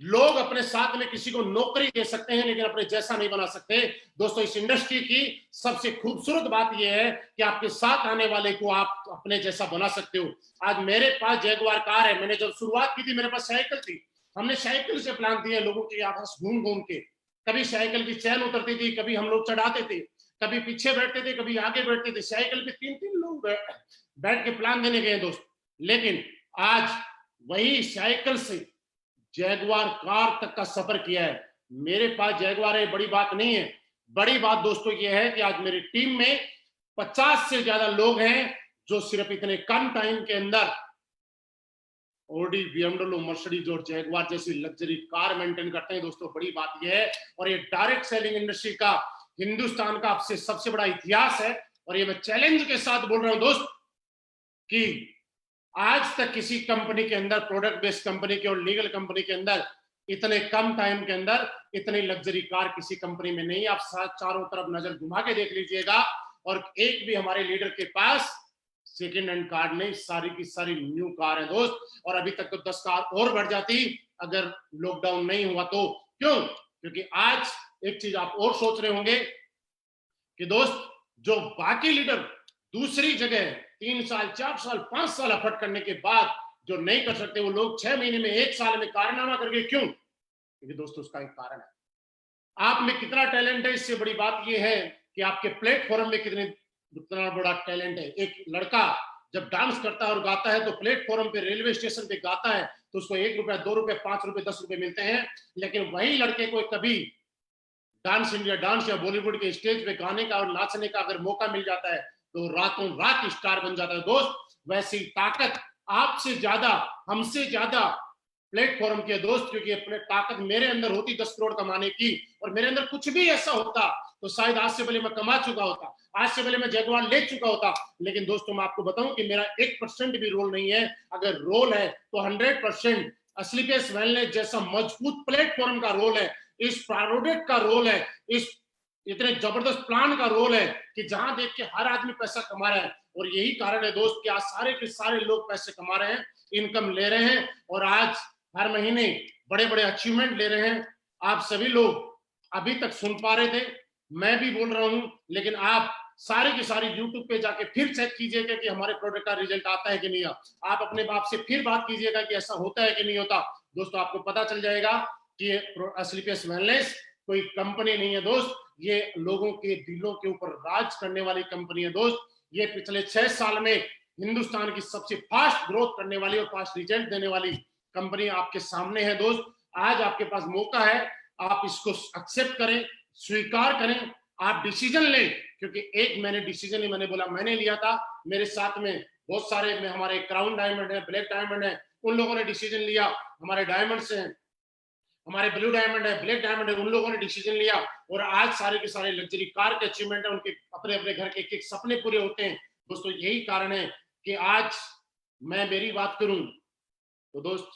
Speaker 1: लोग अपने साथ में किसी को नौकरी दे सकते हैं लेकिन अपने जैसा नहीं बना सकते दोस्तों। इस इंडस्ट्री की सबसे खूबसूरत बात यह है कि आपके साथ आने वाले को आप अपने जैसा बना सकते हो। आज मेरे पास जैगुआर कार है, मैंने जब शुरुआत की थी मेरे पास साइकिल थी, हमने साइकिल से प्लान दिए लोगों के आपस घूम घूम के, कभी साइकिल की चैन उतरती थी, कभी हम लोग चढ़ाते थे, कभी पीछे बैठते थे, कभी आगे बैठते थे, साइकिल पे 3-3 लोग बैठ के प्लान देने गए दोस्त। लेकिन आज वही साइकिल से जैगुआर कार तक का सफर किया है। मेरे पास जैगुआर है, बड़ी बात नहीं है। बड़ी बात दोस्तों ये है कि आज मेरी टीम में 50 से ज्यादा लोग हैं जो सिर्फ इतने कम टाइम के अंदर ऑडी, बीएमडब्ल्यू, मर्सिडीज और जैगुआर जैसी लग्जरी कार मेंटेन करते हैं दोस्तों। बड़ी बात यह है, और ये डायरेक्ट सेलिंग इंडस्ट्री का हिंदुस्तान का आपसे सबसे बड़ा इतिहास है। और ये मैं चैलेंज के साथ बोल रहा हूं दोस्त कि आज तक किसी कंपनी के अंदर, प्रोडक्ट बेस्ड कंपनी के और लीगल कंपनी के अंदर, इतने कम टाइम के अंदर इतनी लग्जरी कार किसी कंपनी में नहीं। आप चारों तरफ नजर घुमा के देख लीजिएगा और एक भी हमारे लीडर के पास सेकेंड हैंड कार नहीं, सारी की सारी न्यू कार है दोस्त। और अभी तक तो 10 कार और बढ़ जाती अगर लॉकडाउन नहीं हुआ तो। क्यों? क्योंकि आज एक चीज आप और सोच रहे होंगे कि दोस्त जो बाकी लीडर दूसरी जगह 3 साल, 4 साल, 5 साल एफर्ट करने के बाद जो नहीं कर सकते, वो लोग 6 महीने में, 1 साल में कारनामा करके क्यों? क्योंकि दोस्तों उसका एक कारण है, आप में कितना टैलेंट है। इससे बड़ी बात यह है कि आपके प्लेटफॉर्म में कितना बड़ा टैलेंट है। एक लड़का जब डांस करता है और गाता है तो प्लेटफॉर्म पे, रेलवे स्टेशन पे गाता है तो उसको 1 रुपया, 2 रुपए, 5 रुपए, 10 रुपए मिलते हैं। लेकिन वही लड़के को कभी डांस इंडिया डांस या बॉलीवुड के स्टेज पे गाने का और नाचने का अगर मौका मिल जाता है तो रातों रात स्टार बन जाता है दोस्त। वैसी ताकत आपसे ज्यादा, हमसे ज्यादा प्लेटफॉर्म के दोस्त, क्योंकि ये ताकत मेरे अंदर होती 10 करोड़ कमाने की, और मेरे अंदर कुछ भी ऐसा होता तो शायद आज से पहले मैं कमा चुका होता, आज से पहले मैं जैगुआर ले चुका होता। लेकिन दोस्तों मैं आपको बताऊं कि मेरा 1% भी रोल नहीं है। अगर रोल है तो 100% असलीपेस वेलनेस जैसा मजबूत प्लेटफॉर्म का रोल है, इस प्रोडक्ट का रोल है, इस इतने जबरदस्त प्लान का रोल है कि जहां देख के हर आदमी पैसा कमा रहा है। और यही कारण है दोस्त कि आज सारे के सारे लोग पैसे कमा रहे हैं, इनकम ले रहे हैं, और आज हर महीने बड़े बड़े अचीवमेंट ले रहे हैं। आप सभी लोग अभी तक सुन पा रहे थे, मैं भी बोल रहा हूं, लेकिन आप सारे के सारे यूट्यूब पे जाके फिर चेक कीजिएगा कि हमारे प्रोडक्ट का रिजल्ट आता है कि नहीं। आप अपने बाप से फिर बात कीजिएगा कि ऐसा होता है कि नहीं होता। दोस्तों आपको पता चल जाएगा कि असलीपेस वेलनेस कोई कंपनी नहीं है दोस्त, ये लोगों के दिलों के ऊपर राज करने वाली कंपनी है दोस्त। ये पिछले 6 साल में हिंदुस्तान की सबसे फास्ट ग्रोथ करने वाली और फास्ट रिजल्ट देने वाली कंपनी आपके सामने है दोस्त। आज आपके पास मौका है, आप इसको एक्सेप्ट करें, स्वीकार करें, आप डिसीजन लें। क्योंकि एक मैंने डिसीजन ही, मैंने बोला मैंने लिया था, मेरे साथ में बहुत सारे में हमारे क्राउन डायमंड है, ब्लैक डायमंड है, उन लोगों ने डिसीजन लिया, हमारे डायमंड्स हैं, हमारे ब्लू डायमंड है, ब्लैक डायमंड है, उन लोगों ने डिसीजन लिया। और आज सारे के सारे लग्जरी कार के अचीवमेंट है, उनके अपने अपने घर के एक एक सपने पूरे होते हैं दोस्तों। यही कारण है कि आज मैं मेरी बात करूं तो दोस्त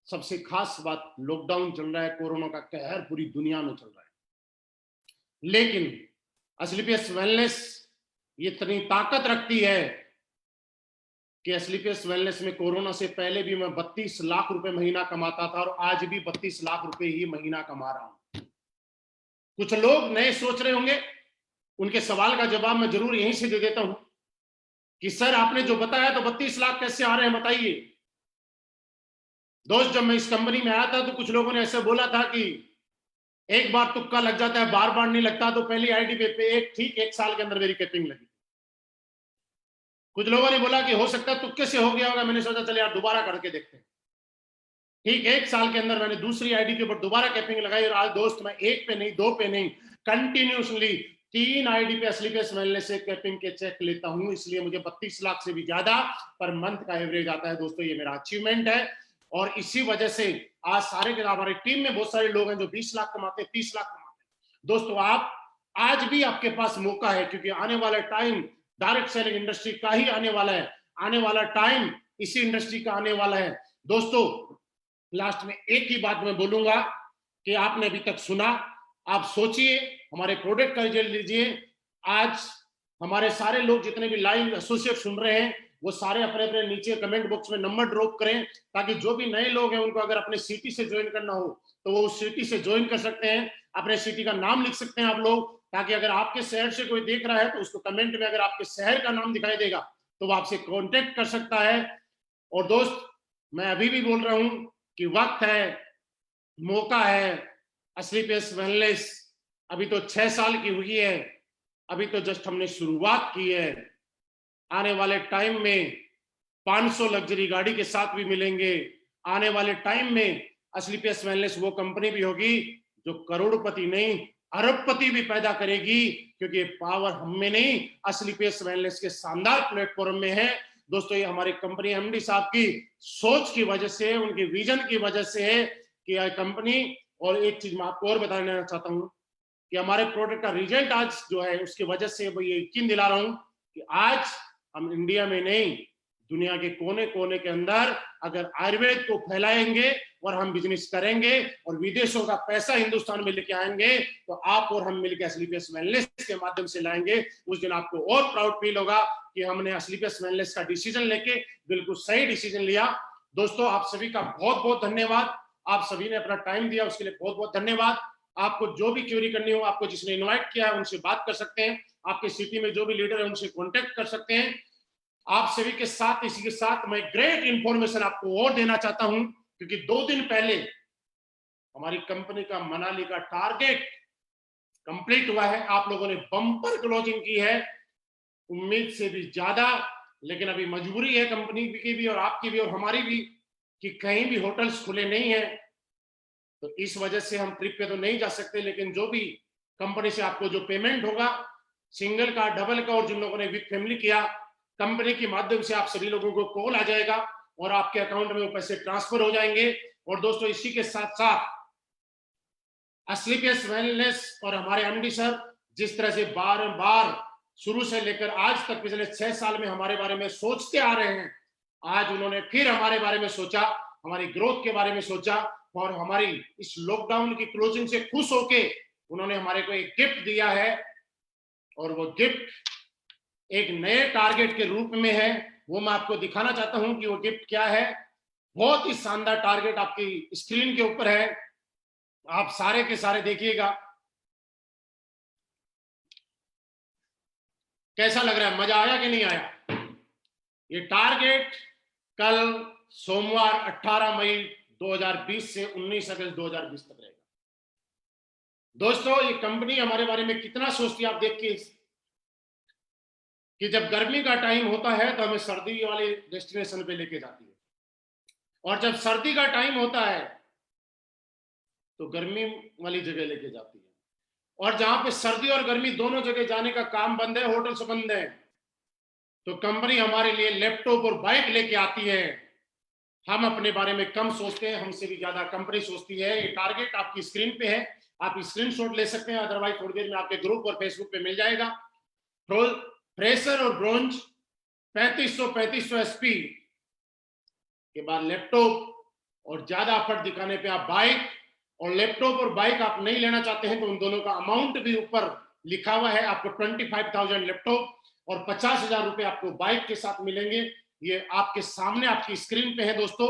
Speaker 1: सबसे खास बात, लॉकडाउन चल रहा है, कोरोना का कहर पूरी दुनिया में चल रहा है, लेकिन असलीपेस वेलनेस इतनी ताकत रखती है कि असलीपेस वेलनेस में कोरोना से पहले भी मैं 32 लाख रुपए महीना कमाता था और आज भी 32 लाख रुपए ही महीना कमा रहा हूं। कुछ लोग नए सोच रहे होंगे, उनके सवाल का जवाब मैं जरूर यहीं से दे देता हूं कि सर आपने जो बताया तो 32 लाख कैसे आ रहे हैं बताइए। दोस्त जब मैं इस कंपनी में आया था तो कुछ लोगों ने ऐसे बोला था कि एक बार तुक्का लग जाता है, बार बार नहीं लगता। तो पहली आईडी पे ठीक 1 साल के अंदर मेरी कैपिंग लगी। कुछ लोगों ने बोला कि हो सकता है तुक्के से हो गया होगा, मैंने सोचा चले यार दोबारा करके देखते हैं। ठीक 1 साल के अंदर मैंने दूसरी आईडी के ऊपर दोबारा कैपिंग लगाई और आज दोस्त मैं 1 पे नहीं, 2 पे नहीं, कंटिन्यूसली 3 आईडी पे स्लीपर्स वेलनेस से कैपिंग के चेक लेता हूं, इसलिए मुझे 32 लाख से भी ज्यादा पर मंथ का एवरेज आता है दोस्तों। ये मेरा अचीवमेंट है और इसी वजह से आज सारे के हमारी टीम में बहुत सारे लोग हैं जो 20 लाख कमाते हैं, 30 लाख कमाते हैं। दोस्तों आप आज भी आपके पास मौका है, क्योंकि आने वाला टाइम डायरेक्ट सेलिंग इंडस्ट्री का ही आने वाला है, आने वाला टाइम इसी इंडस्ट्री का आने वाला है। दोस्तों लास्ट में एक ही बात मैं बोलूंगा कि आपने अभी तक सुना, आप सोचिए, हमारे प्रोडक्ट का रिजल्ट लीजिए। आज हमारे सारे लोग जितने भी लाइव एसोसिएट सुन रहे हैं वो सारे अपने अपने नीचे कमेंट बॉक्स में नंबर ड्रॉप करें, ताकि जो भी नए लोग हैं उनको अगर अपने सिटी से ज्वाइन करना हो तो वो उस सिटी से ज्वाइन कर सकते हैं। अपने सिटी का नाम लिख सकते हैं आप लोग, ताकि अगर आपके शहर से कोई देख रहा है तो उसको कमेंट में अगर आपके शहर का नाम दिखाई देगा तो वो आपसे कॉन्टेक्ट कर सकता है। और दोस्त मैं अभी भी बोल रहा हूं कि वक्त है, मौका है। स्लीपर्स वेलनेस अभी तो 6 साल की हुई है, अभी तो जस्ट हमने शुरुआत की है। आने वाले टाइम में 500 लग्जरी गाड़ी के साथ भी मिलेंगे। आने वाले टाइम में स्लीपर्स वेलनेस वो कंपनी भी होगी जो करोड़पति नहीं अरबपति भी पैदा करेगी, क्योंकि पावर हम में नहीं स्लीपर्स वेलनेस के शानदार प्लेटफॉर्म में है। दोस्तों ये हमारी कंपनी एमडी साहब की सोच की वजह से, उनके विजन की वजह से है कि यह कंपनी। और एक चीज मैं आपको और बताना चाहता हूं कि हमारे प्रोडक्ट का रिजल्ट आज जो है उसकी वजह से ये यकीन दिला रहा हूं कि आज हम इंडिया में नहीं दुनिया के कोने कोने के अंदर अगर आयुर्वेद को फैलाएंगे और हम बिजनेस करेंगे और विदेशों का पैसा हिंदुस्तान में लेके आएंगे तो आप और हम मिलकर स्लीपर्स वेलनेस के माध्यम से लाएंगे। उस दिन आपको और प्राउड फील होगा कि हमने स्लीपर्स वेलनेस का डिसीजन लेके बिल्कुल सही डिसीजन लिया। दोस्तों आप सभी का बहुत बहुत धन्यवाद, आप सभी ने अपना टाइम दिया उसके लिए बहुत बहुत धन्यवाद। आपको जो भी क्वेरी करनी हो, आपको जिसने इनवाइट किया है उनसे बात कर सकते हैं, आपके सिटी में जो भी लीडर है उनसे कॉन्टेक्ट कर सकते हैं। आप सभी के साथ इसी के साथ मैं ग्रेट इंफॉर्मेशन आपको और देना चाहता हूं, क्योंकि 2 दिन पहले हमारी कंपनी का मनाली का टारगेट कंप्लीट हुआ है। आप लोगों ने बम्पर क्लोजिंग की है, उम्मीद से भी ज्यादा। लेकिन अभी मजबूरी है कंपनी की भी और आपकी भी और हमारी भी कि कहीं भी होटल्स खुले नहीं है, तो इस वजह से हम ट्रिप पे तो नहीं जा सकते। लेकिन जो भी कंपनी से आपको जो पेमेंट होगा सिंगल का, डबल का और जिन लोगों ने विद फैमिली किया, कंपनी के माध्यम से आप सभी लोगों को कॉल आ जाएगा और आपके अकाउंट में वो पैसे ट्रांसफर हो जाएंगे। और दोस्तों इसी के साथ साथ स्लीपर्स वेलनेस और हमारे एमडी सर जिस तरह से बार बार शुरू से लेकर आज तक पिछले 6 साल में हमारे बारे में सोचते आ रहे हैं, आज उन्होंने फिर हमारे बारे में सोचा, हमारी ग्रोथ के बारे में सोचा और हमारी इस लॉकडाउन की क्लोजिंग से खुश होके उन्होंने हमारे को एक गिफ्ट दिया है। और वो गिफ्ट एक नए टारगेट के रूप में है, वो मैं आपको दिखाना चाहता हूं कि वो गिफ्ट क्या है। बहुत ही शानदार टारगेट आपकी स्क्रीन के ऊपर है, आप सारे के सारे देखिएगा। कैसा लग रहा है, मजा आया कि नहीं आया? ये टारगेट कल सोमवार 18 मई 2020 से 19 अगस्त 2020 तक रहेगा। दोस्तों ये कंपनी हमारे बारे में कितना सोचती है आप देख के, कि जब गर्मी का टाइम होता है तो हमें सर्दी वाले डेस्टिनेशन पे लेके जाती है, और जब सर्दी का टाइम होता है तो गर्मी वाली जगह लेके जाती है। और जहां पे सर्दी और गर्मी दोनों जगह जाने का काम बंद है, होटल्स बंद है, तो कंपनी हमारे लिए लैपटॉप और बाइक लेके आती है। हम अपने बारे में कम सोचते हैं, हमसे भी ज्यादा कंपनी सोचती है। ये टारगेट आपकी स्क्रीन पे है, आप स्क्रीनशॉट ले सकते हैं, अदरवाइज थोड़ी देर में आपके ग्रुप और फेसबुक पे मिल जाएगा। फ्रेशर और ब्रोंज 3500 एसपी के बाद लैपटॉप, और ज्यादा एफर्ट दिखाने पे आप बाइक, और लैपटॉप और बाइक आप नहीं लेना चाहते हैं तो उन दोनों का अमाउंट भी ऊपर लिखा हुआ है। आपको 25,000 लैपटॉप और 50,000 रुपए आपको बाइक के साथ मिलेंगे। ये आपके सामने आपकी स्क्रीन पे है दोस्तों,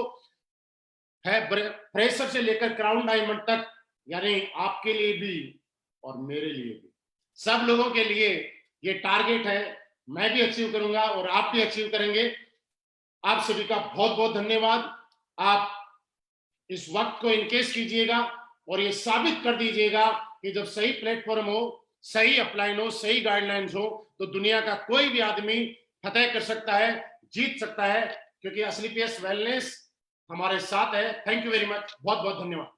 Speaker 1: है फ्रेशर से लेकर क्राउन डायमंड तक, यानी आपके लिए भी और मेरे लिए भी, सब लोगों के लिए ये टारगेट है। मैं भी अचीव करूंगा और आप भी अचीव करेंगे। आप सभी का बहुत बहुत धन्यवाद। आप इस वक्त को इनकेस कीजिएगा और ये साबित कर दीजिएगा कि जब सही प्लेटफॉर्म हो, सही अपलाइन हो, सही गाइडलाइंस हो, तो दुनिया का कोई भी आदमी फतेह कर सकता है, जीत सकता है, क्योंकि स्लीपर्स वेलनेस हमारे साथ है। थैंक यू वेरी मच, बहुत बहुत धन्यवाद।